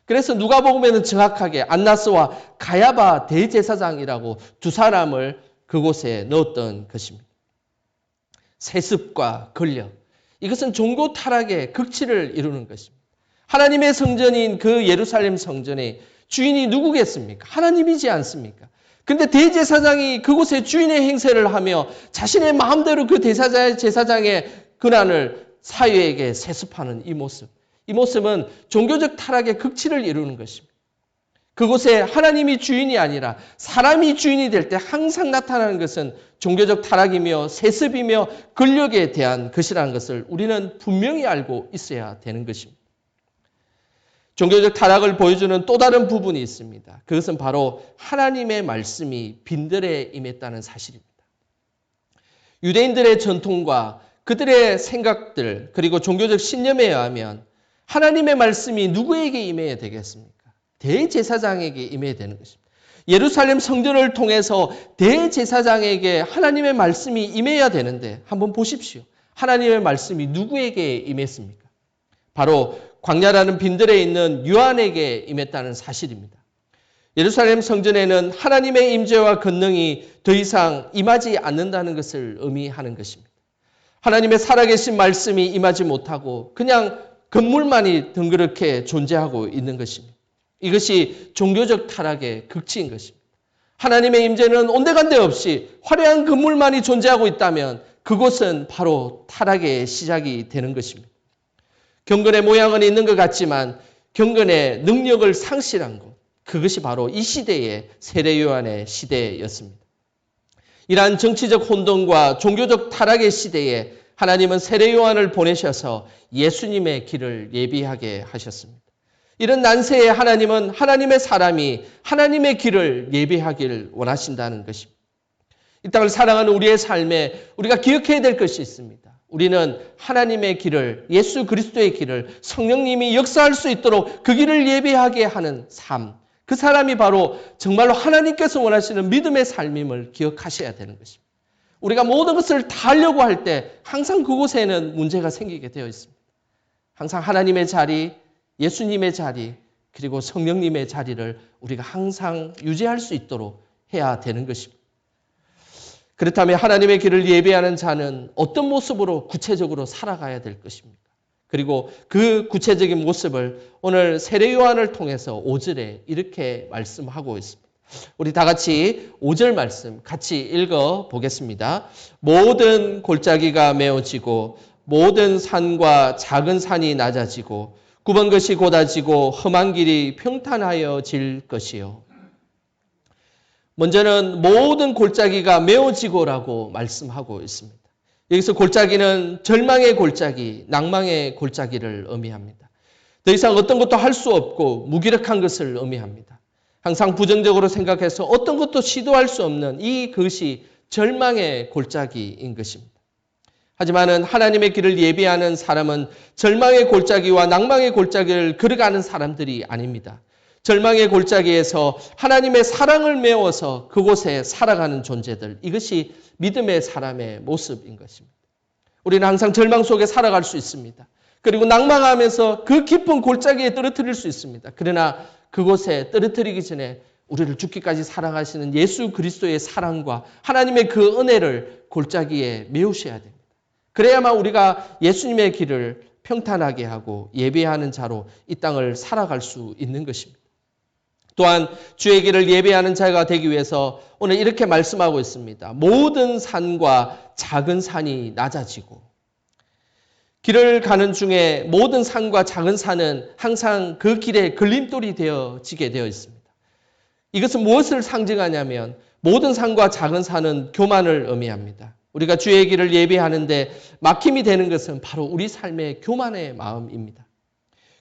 S1: 그래서 누가복음에는 정확하게 안나스와 가야바 대제사장이라고 두 사람을 그곳에 넣었던 것입니다. 세습과 권력, 이것은 종교 타락의 극치를 이루는 것입니다. 하나님의 성전인 그 예루살렘 성전의 주인이 누구겠습니까? 하나님이지 않습니까? 근데 대제사장이 그곳에 주인의 행세를 하며 자신의 마음대로 그 제사장의 권한을 사회에게 세습하는 이 모습은 종교적 타락의 극치를 이루는 것입니다. 그곳에 하나님이 주인이 아니라 사람이 주인이 될 때 항상 나타나는 것은 종교적 타락이며 세습이며 권력에 대한 것이라는 것을 우리는 분명히 알고 있어야 되는 것입니다. 종교적 타락을 보여주는 또 다른 부분이 있습니다. 그것은 바로 하나님의 말씀이 빈들에 임했다는 사실입니다. 유대인들의 전통과 그들의 생각들 그리고 종교적 신념에 의하면 하나님의 말씀이 누구에게 임해야 되겠습니까? 대제사장에게 임해야 되는 것입니다. 예루살렘 성전을 통해서 대제사장에게 하나님의 말씀이 임해야 되는데 한번 보십시오. 하나님의 말씀이 누구에게 임했습니까? 바로 광야라는 빈들에 있는 요한에게 임했다는 사실입니다. 예루살렘 성전에는 하나님의 임재와 권능이 더 이상 임하지 않는다는 것을 의미하는 것입니다. 하나님의 살아계신 말씀이 임하지 못하고 그냥 건물만이 덩그렇게 존재하고 있는 것입니다. 이것이 종교적 타락의 극치인 것입니다. 하나님의 임재는 온데간데 없이 화려한 건물만이 존재하고 있다면 그곳은 바로 타락의 시작이 되는 것입니다. 경건의 모양은 있는 것 같지만 경건의 능력을 상실한 것, 그것이 바로 이 시대의 세례 요한의 시대였습니다. 이러한 정치적 혼돈과 종교적 타락의 시대에 하나님은 세례 요한을 보내셔서 예수님의 길을 예비하게 하셨습니다. 이런 난세에 하나님은 하나님의 사람이 하나님의 길을 예비하길 원하신다는 것입니다. 이 땅을 살아가는 우리의 삶에 우리가 기억해야 될 것이 있습니다. 우리는 하나님의 길을, 예수 그리스도의 길을 성령님이 역사할 수 있도록 그 길을 예비하게 하는 삶, 그 사람이 바로 정말로 하나님께서 원하시는 믿음의 삶임을 기억하셔야 되는 것입니다. 우리가 모든 것을 다 하려고 할 때 항상 그곳에는 문제가 생기게 되어 있습니다. 항상 하나님의 자리, 예수님의 자리, 그리고 성령님의 자리를 우리가 항상 유지할 수 있도록 해야 되는 것입니다. 그렇다면 하나님의 길을 예배하는 자는 어떤 모습으로 구체적으로 살아가야 될 것입니까? 그리고 그 구체적인 모습을 오늘 세례 요한을 통해서 5절에 이렇게 말씀하고 있습니다. 우리 다 같이 5절 말씀 같이 읽어 보겠습니다. 모든 골짜기가 메어지고 모든 산과 작은 산이 낮아지고 굽은 것이 곧아지고 험한 길이 평탄하여질 것이요. 먼저는 모든 골짜기가 메어지고라고 말씀하고 있습니다. 여기서 골짜기는 절망의 골짜기, 낭망의 골짜기를 의미합니다. 더 이상 어떤 것도 할 수 없고 무기력한 것을 의미합니다. 항상 부정적으로 생각해서 어떤 것도 시도할 수 없는 이것이 절망의 골짜기인 것입니다. 하지만 하나님의 길을 예비하는 사람은 절망의 골짜기와 낭망의 골짜기를 걸어가는 사람들이 아닙니다. 절망의 골짜기에서 하나님의 사랑을 메워서 그곳에 살아가는 존재들, 이것이 믿음의 사람의 모습인 것입니다. 우리는 항상 절망 속에 살아갈 수 있습니다. 그리고 낭망하면서 그 깊은 골짜기에 떨어뜨릴 수 있습니다. 그러나 그곳에 떨어뜨리기 전에 우리를 죽기까지 사랑하시는 예수 그리스도의 사랑과 하나님의 그 은혜를 골짜기에 메우셔야 됩니다. 그래야만 우리가 예수님의 길을 평탄하게 하고 예배하는 자로 이 땅을 살아갈 수 있는 것입니다. 또한 주의 길을 예배하는 자가 되기 위해서 오늘 이렇게 말씀하고 있습니다. 모든 산과 작은 산이 낮아지고, 길을 가는 중에 모든 산과 작은 산은 항상 그 길에 걸림돌이 되어지게 되어 있습니다. 이것은 무엇을 상징하냐면 모든 산과 작은 산은 교만을 의미합니다. 우리가 주의 길을 예배하는데 막힘이 되는 것은 바로 우리 삶의 교만의 마음입니다.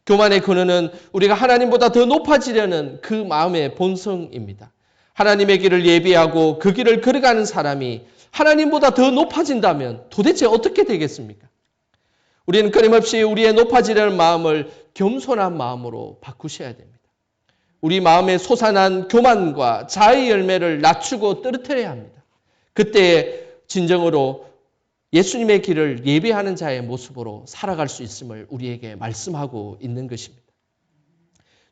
S1: 교만의 근원은 우리가 하나님보다 더 높아지려는 그 마음의 본성입니다. 하나님의 길을 예배하고 그 길을 걸어가는 사람이 하나님보다 더 높아진다면 도대체 어떻게 되겠습니까? 우리는 끊임없이 우리의 높아지려는 마음을 겸손한 마음으로 바꾸셔야 됩니다. 우리 마음에 솟아난 교만과 자의 열매를 낮추고 떨어뜨려야 합니다. 그때 진정으로 예수님의 길을 예배하는 자의 모습으로 살아갈 수 있음을 우리에게 말씀하고 있는 것입니다.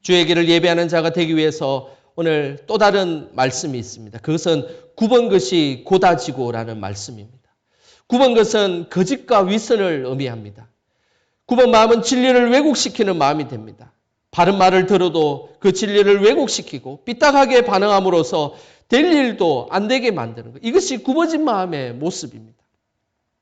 S1: 주의 길을 예배하는 자가 되기 위해서 오늘 또 다른 말씀이 있습니다. 그것은 9번 것이 고다지고라는 말씀입니다. 9번 것은 거짓과 위선을 의미합니다. 9번 마음은 진리를 왜곡시키는 마음이 됩니다. 바른 말을 들어도 그 진리를 왜곡시키고 삐딱하게 반응함으로써 될 일도 안 되게 만드는 것. 이것이 굽어진 마음의 모습입니다.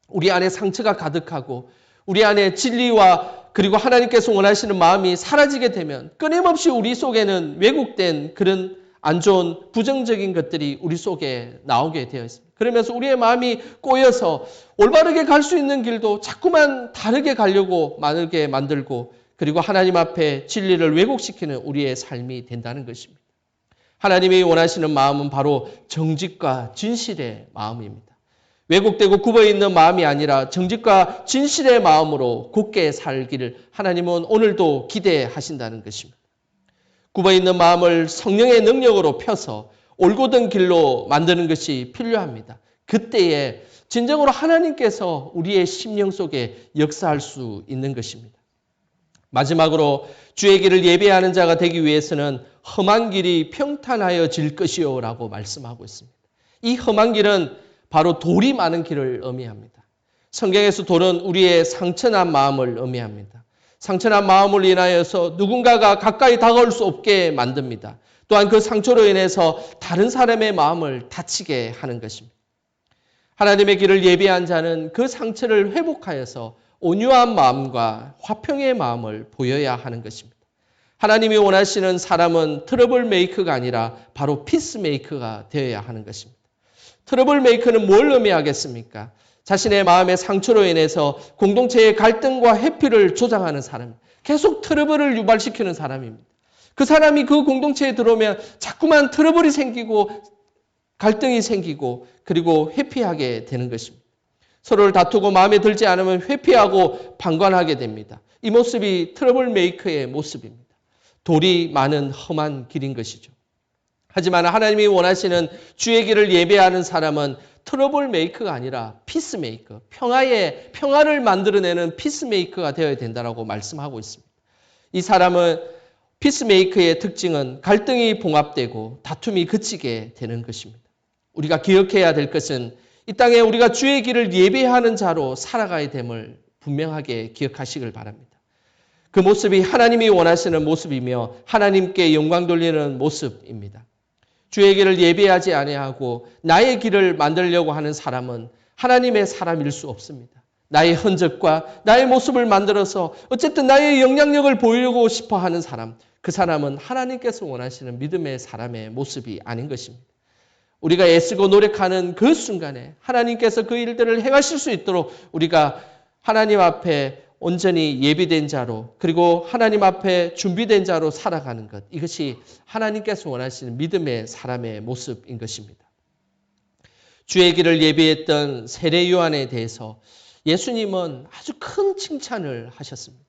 S1: 우리 안에 상처가 가득하고 우리 안에 진리와 그리고 하나님께서 원하시는 마음이 사라지게 되면 끊임없이 우리 속에는 왜곡된 그런 안 좋은 부정적인 것들이 우리 속에 나오게 되어 있습니다. 그러면서 우리의 마음이 꼬여서 올바르게 갈 수 있는 길도 자꾸만 다르게 가려고 만들고 그리고 하나님 앞에 진리를 왜곡시키는 우리의 삶이 된다는 것입니다. 하나님이 원하시는 마음은 바로 정직과 진실의 마음입니다. 왜곡되고 굽어있는 마음이 아니라 정직과 진실의 마음으로 굳게 살기를 하나님은 오늘도 기대하신다는 것입니다. 굽어있는 마음을 성령의 능력으로 펴서 올곧은 길로 만드는 것이 필요합니다. 그때에 진정으로 하나님께서 우리의 심령 속에 역사할 수 있는 것입니다. 마지막으로 주의 길을 예배하는 자가 되기 위해서는 험한 길이 평탄하여질 것이요 라고 말씀하고 있습니다. 이 험한 길은 바로 돌이 많은 길을 의미합니다. 성경에서 돌은 우리의 상처난 마음을 의미합니다. 상처난 마음을 인하여서 누군가가 가까이 다가올 수 없게 만듭니다. 또한 그 상처로 인해서 다른 사람의 마음을 다치게 하는 것입니다. 하나님의 길을 예비한 자는 그 상처를 회복하여서 온유한 마음과 화평의 마음을 보여야 하는 것입니다. 하나님이 원하시는 사람은 트러블 메이커가 아니라 바로 피스 메이커가 되어야 하는 것입니다. 트러블 메이커는 뭘 의미하겠습니까? 자신의 마음의 상처로 인해서 공동체의 갈등과 회피를 조장하는 사람, 계속 트러블을 유발시키는 사람입니다. 그 사람이 그 공동체에 들어오면 자꾸만 트러블이 생기고 갈등이 생기고 그리고 회피하게 되는 것입니다. 서로를 다투고 마음에 들지 않으면 회피하고 방관하게 됩니다. 이 모습이 트러블 메이커의 모습입니다. 돌이 많은 험한 길인 것이죠. 하지만 하나님이 원하시는 주의 길을 예배하는 사람은 트러블 메이커가 아니라 피스 메이커, 평화를 만들어내는 피스 메이커가 되어야 된다고 말씀하고 있습니다. 이 사람은 피스 메이커의 특징은 갈등이 봉합되고 다툼이 그치게 되는 것입니다. 우리가 기억해야 될 것은 이 땅에 우리가 주의 길을 예배하는 자로 살아가야 됨을 분명하게 기억하시길 바랍니다. 그 모습이 하나님이 원하시는 모습이며 하나님께 영광 돌리는 모습입니다. 주의 길을 예배하지 아니하고 나의 길을 만들려고 하는 사람은 하나님의 사람일 수 없습니다. 나의 흔적과 나의 모습을 만들어서 어쨌든 나의 영향력을 보이려고 싶어 하는 사람, 그 사람은 하나님께서 원하시는 믿음의 사람의 모습이 아닌 것입니다. 우리가 애쓰고 노력하는 그 순간에 하나님께서 그 일들을 행하실 수 있도록 우리가 하나님 앞에 온전히 예비된 자로 그리고 하나님 앞에 준비된 자로 살아가는 것, 이것이 하나님께서 원하시는 믿음의 사람의 모습인 것입니다. 주의 길을 예비했던 세례 요한에 대해서 예수님은 아주 큰 칭찬을 하셨습니다.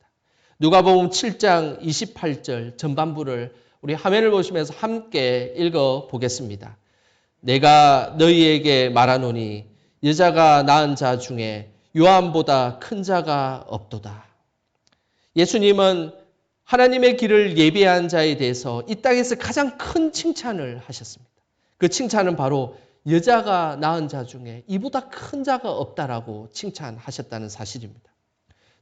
S1: 누가복음 7장 28절 전반부를 우리 화면을 보시면서 함께 읽어보겠습니다. 내가 너희에게 말하노니 여자가 낳은 자 중에 요한보다 큰 자가 없도다. 예수님은 하나님의 길을 예비한 자에 대해서 이 땅에서 가장 큰 칭찬을 하셨습니다. 그 칭찬은 바로 여자가 낳은 자 중에 이보다 큰 자가 없다라고 칭찬하셨다는 사실입니다.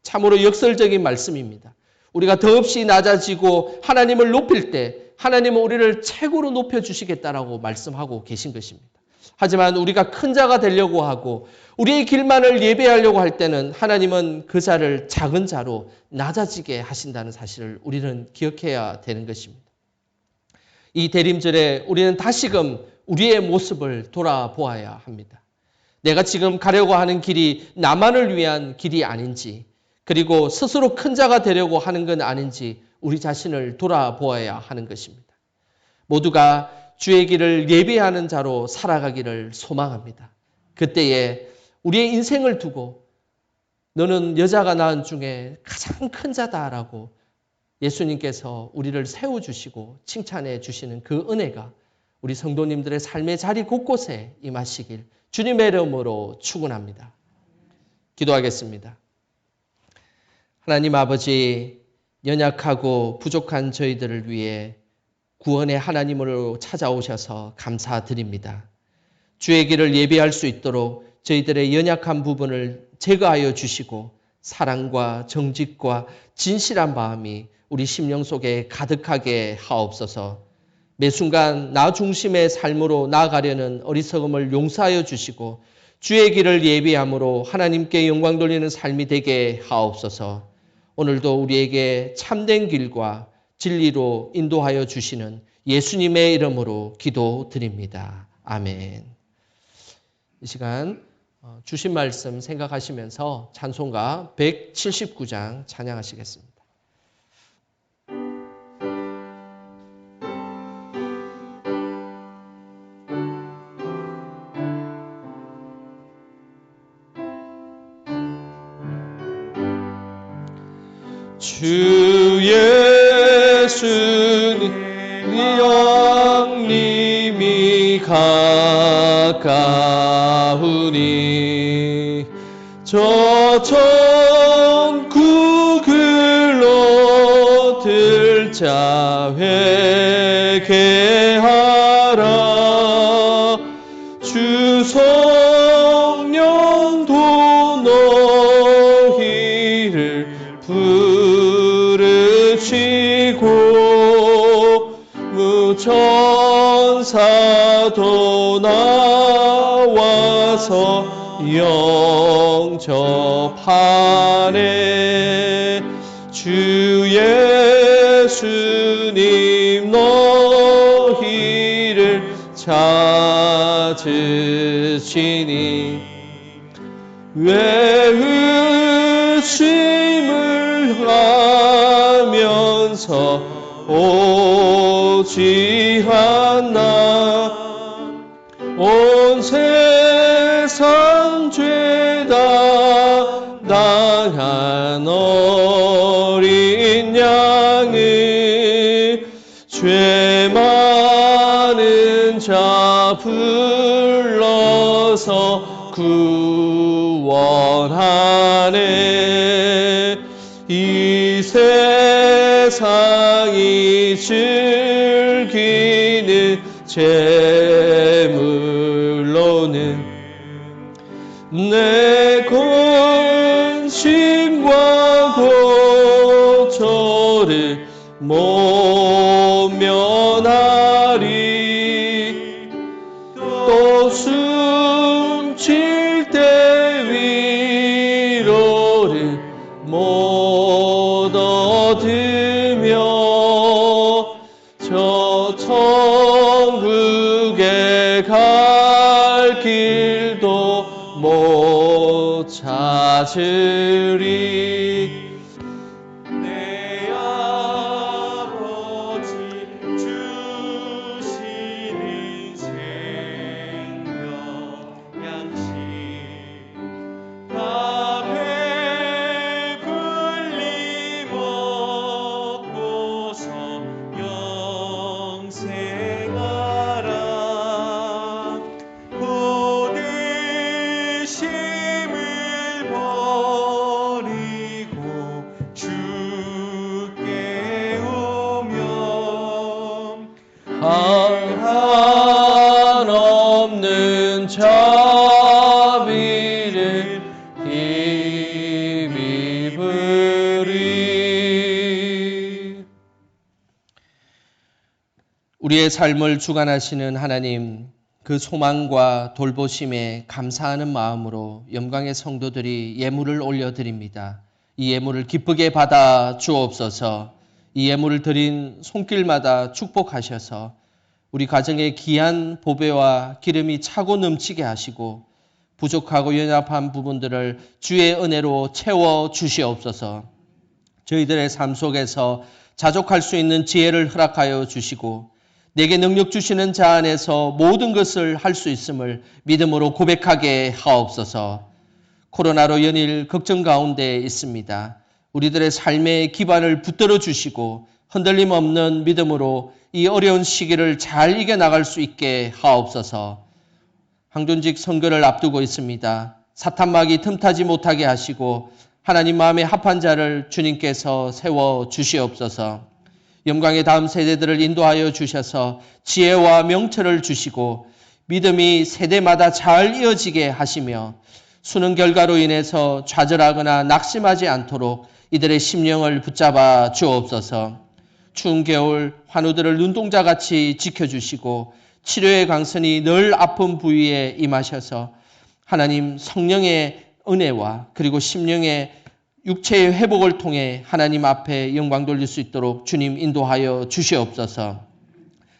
S1: 참으로 역설적인 말씀입니다. 우리가 더없이 낮아지고 하나님을 높일 때 하나님은 우리를 최고로 높여주시겠다라고 말씀하고 계신 것입니다. 하지만 우리가 큰 자가 되려고 하고 우리의 길만을 예배하려고 할 때는 하나님은 그 자를 작은 자로 낮아지게 하신다는 사실을 우리는 기억해야 되는 것입니다. 이 대림절에 우리는 다시금 우리의 모습을 돌아보아야 합니다. 내가 지금 가려고 하는 길이 나만을 위한 길이 아닌지, 그리고 스스로 큰 자가 되려고 하는 건 아닌지 우리 자신을 돌아보아야 하는 것입니다. 모두가 주의 길을 예배하는 자로 살아가기를 소망합니다. 그때에 우리의 인생을 두고 너는 여자가 낳은 중에 가장 큰 자다라고 예수님께서 우리를 세워주시고 칭찬해 주시는 그 은혜가 우리 성도님들의 삶의 자리 곳곳에 임하시길 주님의 이름으로 축원합니다. 기도하겠습니다. 하나님 아버지, 연약하고 부족한 저희들을 위해 구원의 하나님으로 찾아오셔서 감사드립니다. 주의 길을 예비할 수 있도록 저희들의 연약한 부분을 제거하여 주시고 사랑과 정직과 진실한 마음이 우리 심령 속에 가득하게 하옵소서. 매 순간 나 중심의 삶으로 나아가려는 어리석음을 용서하여 주시고 주의 길을 예비함으로 하나님께 영광 돌리는 삶이 되게 하옵소서. 오늘도 우리에게 참된 길과 진리로 인도하여 주시는 예수님의 이름으로 기도드립니다. 아멘. 이 시간 주신 말씀 생각하시면서 찬송가 179장 찬양하시겠습니다. 주 예수님 영림이 가까우니 저 천국을로 들자 회개하라. 주 성령도 너희를 부르시고 무천사도 나와서 영접하네. 주 예수님 너희를 찾으시니 외으심을 하면서 오지 않나. 온 세상 죄다 당한 어린 양을 죄 많은 자 불러서 구원하네. 이 세상이 즐기는 재물로는 내 근심과 고초를 못 면하리. 또 숨쉴 때 위로를 못 얻으며 저 천국에 갈 길도 못 찾으리. 내 아버지 주시는 생명 양식 다 배불리 먹고서 영생하라. 고드심을 버리고 주께 오면 한없는 자비를 힘입으리. 우리의 삶을 주관하시는 하나님, 그 소망과 돌보심에 감사하는 마음으로 영광의 성도들이 예물을 올려드립니다. 이 예물을 기쁘게 받아 주옵소서. 이 예물을 드린 손길마다 축복하셔서 우리 가정의 귀한 보배와 기름이 차고 넘치게 하시고 부족하고 연약한 부분들을 주의 은혜로 채워 주시옵소서. 저희들의 삶 속에서 자족할 수 있는 지혜를 허락하여 주시고 내게 능력 주시는 자 안에서 모든 것을 할 수 있음을 믿음으로 고백하게 하옵소서. 코로나로 연일 걱정 가운데 있습니다. 우리들의 삶의 기반을 붙들어 주시고 흔들림 없는 믿음으로 이 어려운 시기를 잘 이겨나갈 수 있게 하옵소서. 황존직 선거를 앞두고 있습니다. 사탄막이 틈타지 못하게 하시고 하나님 마음에 합한 자를 주님께서 세워 주시옵소서. 영광의 다음 세대들을 인도하여 주셔서 지혜와 명철을 주시고 믿음이 세대마다 잘 이어지게 하시며 수능 결과로 인해서 좌절하거나 낙심하지 않도록 이들의 심령을 붙잡아 주옵소서. 추운 겨울 환우들을 눈동자같이 지켜주시고 치료의 강선이 늘 아픈 부위에 임하셔서 하나님 성령의 은혜와 그리고 심령의 육체의 회복을 통해 하나님 앞에 영광 돌릴 수 있도록 주님 인도하여 주시옵소서.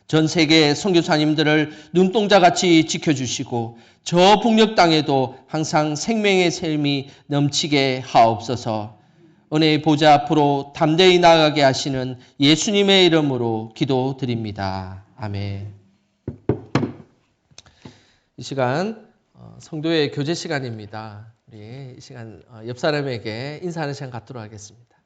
S1: 전 세계 선교사님들을 눈동자같이 지켜주시고 저 북녘 땅에도 항상 생명의 샘이 넘치게 하옵소서. 은혜의 보좌 앞으로 담대히 나아가게 하시는 예수님의 이름으로 기도드립니다. 아멘. 이 시간 성도의 교제 시간입니다. 우리 이 시간 옆 사람에게 인사하는 시간 갖도록 하겠습니다.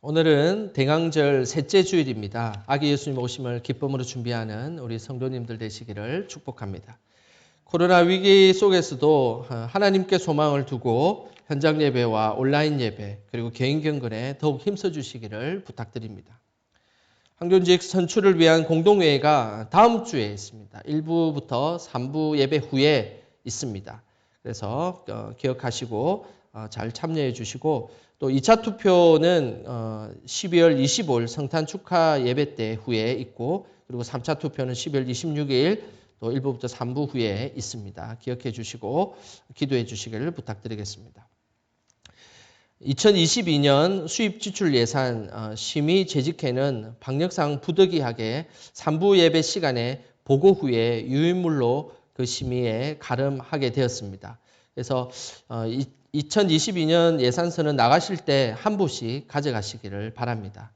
S1: 오늘은 대강절 셋째 주일입니다. 아기 예수님 오심을 기쁨으로 준비하는 우리 성도님들 되시기를 축복합니다. 코로나 위기 속에서도 하나님께 소망을 두고 현장 예배와 온라인 예배 그리고 개인 경건에 더욱 힘써 주시기를 부탁드립니다. 항존직 선출을 위한 공동회의가 다음 주에 있습니다. 1부부터 3부 예배 후에 있습니다. 그래서 기억하시고 잘 참여해 주시고 또 2차 투표는 12월 25일 성탄 축하 예배 때 후에 있고 그리고 3차 투표는 12월 26일 또 1부부터 3부 후에 있습니다. 기억해 주시고 기도해 주시기를 부탁드리겠습니다. 2022년 수입지출 예산 심의 재직회는 방역상 부득이하게 3부 예배 시간에 보고 후에 유인물로 그 심의에 가름하게 되었습니다. 그래서 2022년 예산서는 나가실 때 한 부씩 가져가시기를 바랍니다.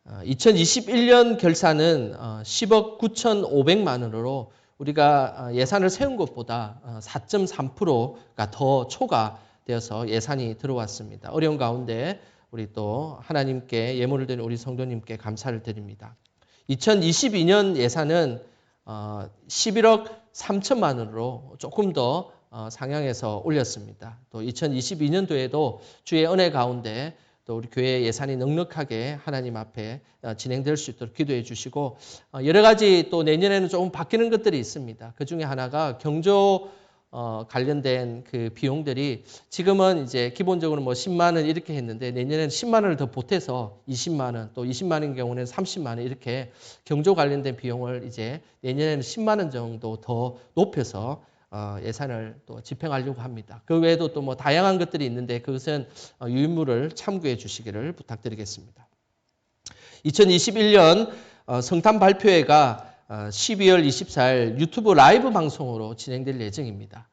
S1: 2021년 결산은 10억 9,500만 원으로 우리가 예산을 세운 것보다 4.3%가 더 초과되어서 예산이 들어왔습니다. 어려운 가운데 우리 또 하나님께 예물을 드린 우리 성도님께 감사를 드립니다. 2022년 예산은 11억 3천만 원으로 조금 더 상향해서 올렸습니다. 또 2022년도에도 주의 은혜 가운데 또 우리 교회 예산이 넉넉하게 하나님 앞에 진행될 수 있도록 기도해 주시고 여러 가지 또 내년에는 조금 바뀌는 것들이 있습니다. 그 중에 하나가 경조 관련된 그 비용들이 지금은 이제 기본적으로 뭐 10만 원 이렇게 했는데 내년에는 10만 원을 더 보태서 20만 원 또 20만 원인 경우는 30만 원 이렇게 경조 관련된 비용을 이제 내년에는 10만 원 정도 더 높여서 예산을 또 집행하려고 합니다. 그 외에도 또 뭐 다양한 것들이 있는데 그것은 유인물을 참고해 주시기를 부탁드리겠습니다. 2021년 성탄 발표회가 12월 24일 유튜브 라이브 방송으로 진행될 예정입니다.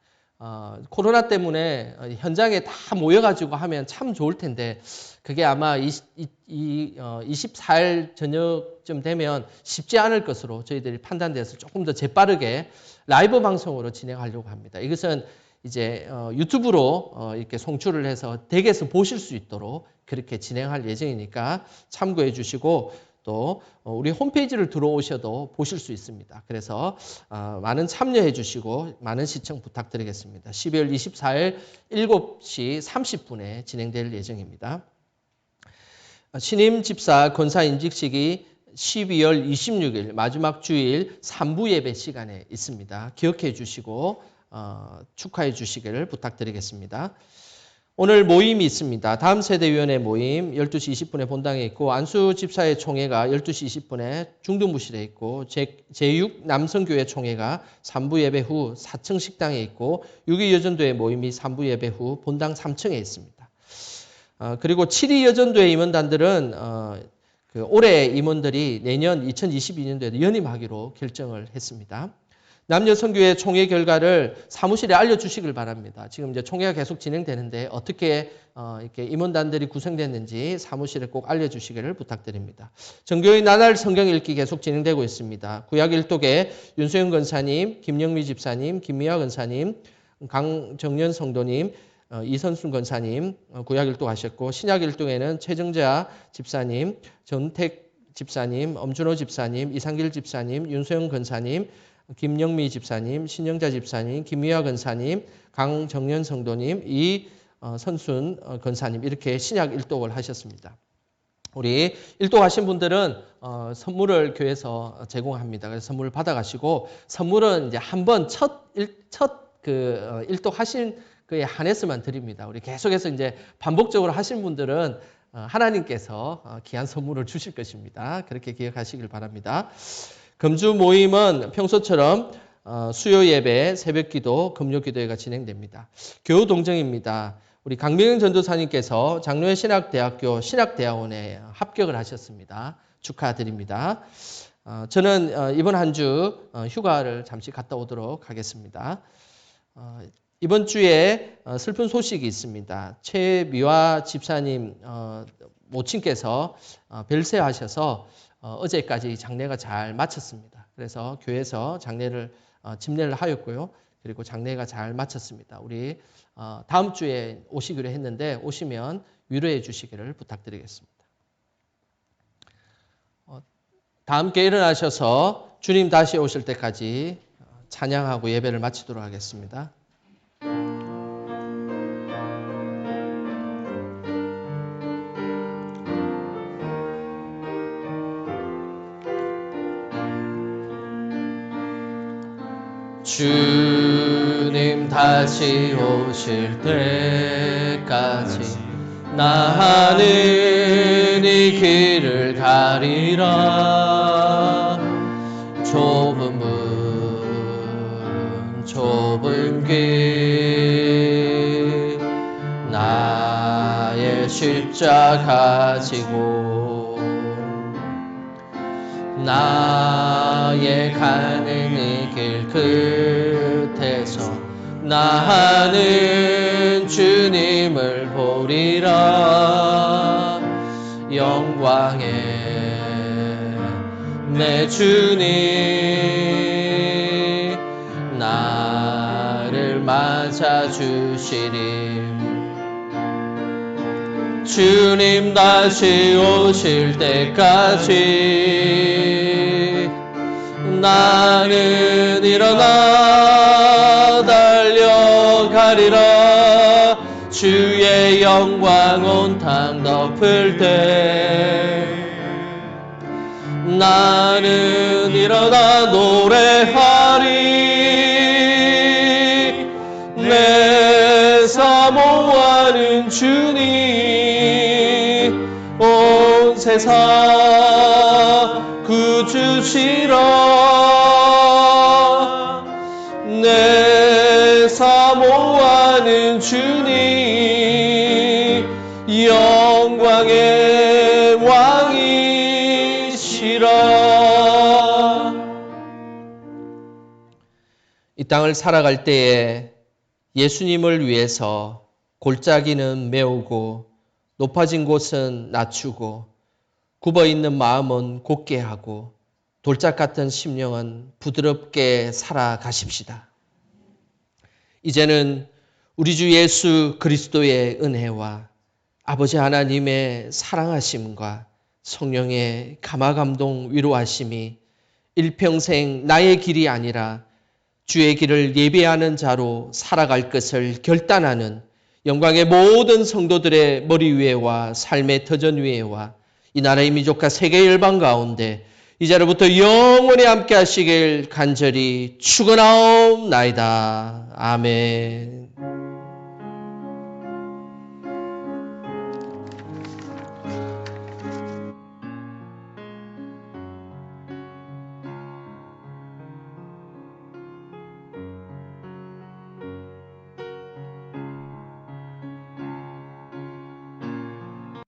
S1: 코로나 때문에 현장에 다 모여가지고 하면 참 좋을 텐데 그게 아마 24일 저녁쯤 되면 쉽지 않을 것으로 저희들이 판단돼서 조금 더 재빠르게 라이브 방송으로 진행하려고 합니다. 이것은 이제 유튜브로 이렇게 송출을 해서 댁에서 보실 수 있도록 그렇게 진행할 예정이니까 참고해 주시고 또 우리 홈페이지를 들어오셔도 보실 수 있습니다. 그래서 많은 참여해 주시고 많은 시청 부탁드리겠습니다. 12월 24일 7시 30분에 진행될 예정입니다. 신임 집사 권사 인직식이 12월 26일 마지막 주일 3부 예배 시간에 있습니다. 기억해 주시고 축하해 주시기를 부탁드리겠습니다. 오늘 모임이 있습니다. 다음 세대위원회 모임 12시 20분에 본당에 있고 안수 집사의 총회가 12시 20분에 중등부실에 있고 제6 남성교회 총회가 3부 예배 후 4층 식당에 있고 6.2 여전도의 모임이 3부 예배 후 본당 3층에 있습니다. 그리고 7.2 여전도의 임원단들은 올해 임원들이 내년 2022년도에도 연임하기로 결정을 했습니다. 남녀선교회 총회 결과를 사무실에 알려주시길 바랍니다. 지금 이제 총회가 계속 진행되는데 어떻게 이렇게 임원단들이 구성됐는지 사무실에 꼭 알려주시기를 부탁드립니다. 정교의 나날 성경 읽기 계속 진행되고 있습니다. 구약 일독에 윤소영 권사님, 김영미 집사님, 김미화 권사님, 강정연 성도님, 이선순 권사님 구약 일독 하셨고 신약 일독에는 최정자 집사님, 전택 집사님, 엄준호 집사님, 이상길 집사님, 윤소영 권사님, 김영미 집사님, 신영자 집사님, 김미화 권사님, 강정연 성도님, 선순 권사님 이렇게 신약 일독을 하셨습니다. 우리 일독하신 분들은 선물을 교회에서 제공합니다. 그래서 선물을 받아가시고 선물은 이제 한번 첫 일독하신 그에 한해서만 드립니다. 우리 계속해서 이제 반복적으로 하신 분들은 하나님께서 귀한 선물을 주실 것입니다. 그렇게 기억하시길 바랍니다. 금주 모임은 평소처럼 수요 예배, 새벽 기도, 금요 기도회가 진행됩니다. 교우 동정입니다. 우리 강명영 전도사님께서 장로회 신학대학교 신학대학원에 합격을 하셨습니다. 축하드립니다. 저는 이번 한 주 휴가를 잠시 갔다 오도록 하겠습니다. 이번 주에 슬픈 소식이 있습니다. 최미화 집사님 모친께서 별세하셔서 어제까지 장례가 잘 마쳤습니다. 그래서 교회에서 집례를 하였고요. 그리고 장례가 잘 마쳤습니다. 우리 다음 주에 오시기로 했는데 오시면 위로해 주시기를 부탁드리겠습니다. 다 함께 일어나셔서 주님 다시 오실 때까지 찬양하고 예배를 마치도록 하겠습니다. 주님 다시 오실 때까지 나는 이 길을 가리라. 좁은 문 좁은 길 나의 십자가 지고 나의 가는 이 길 끝에서 나는 주님을 보리라. 영광의 내 주님 나를 맞아주시리. 주님 다시 오실 때까지 나는 일어나 달려가리라. 주의 영광 온 땅 덮을 때 나는 일어나 노래하리. 내 사모하는 주님 온 세상 구주시라. 내 사모하는 주님 영광의 왕이시라. 이 땅을 살아갈 때에 예수님을 위해서 골짜기는 메우고 높아진 곳은 낮추고 굽어있는 마음은 곧게 하고 돌짝 같은 심령은 부드럽게 살아가십시다. 이제는 우리 주 예수 그리스도의 은혜와 아버지 하나님의 사랑하심과 성령의 감화감동 위로하심이 일평생 나의 길이 아니라 주의 길을 예배하는 자로 살아갈 것을 결단하는 영광의 모든 성도들의 머리 위에와 삶의 터전 위에와 이 나라의 민족과 세계 열방 가운데 이제로부터 영원히 함께 하시길 간절히 축원하옵나이다. 아멘.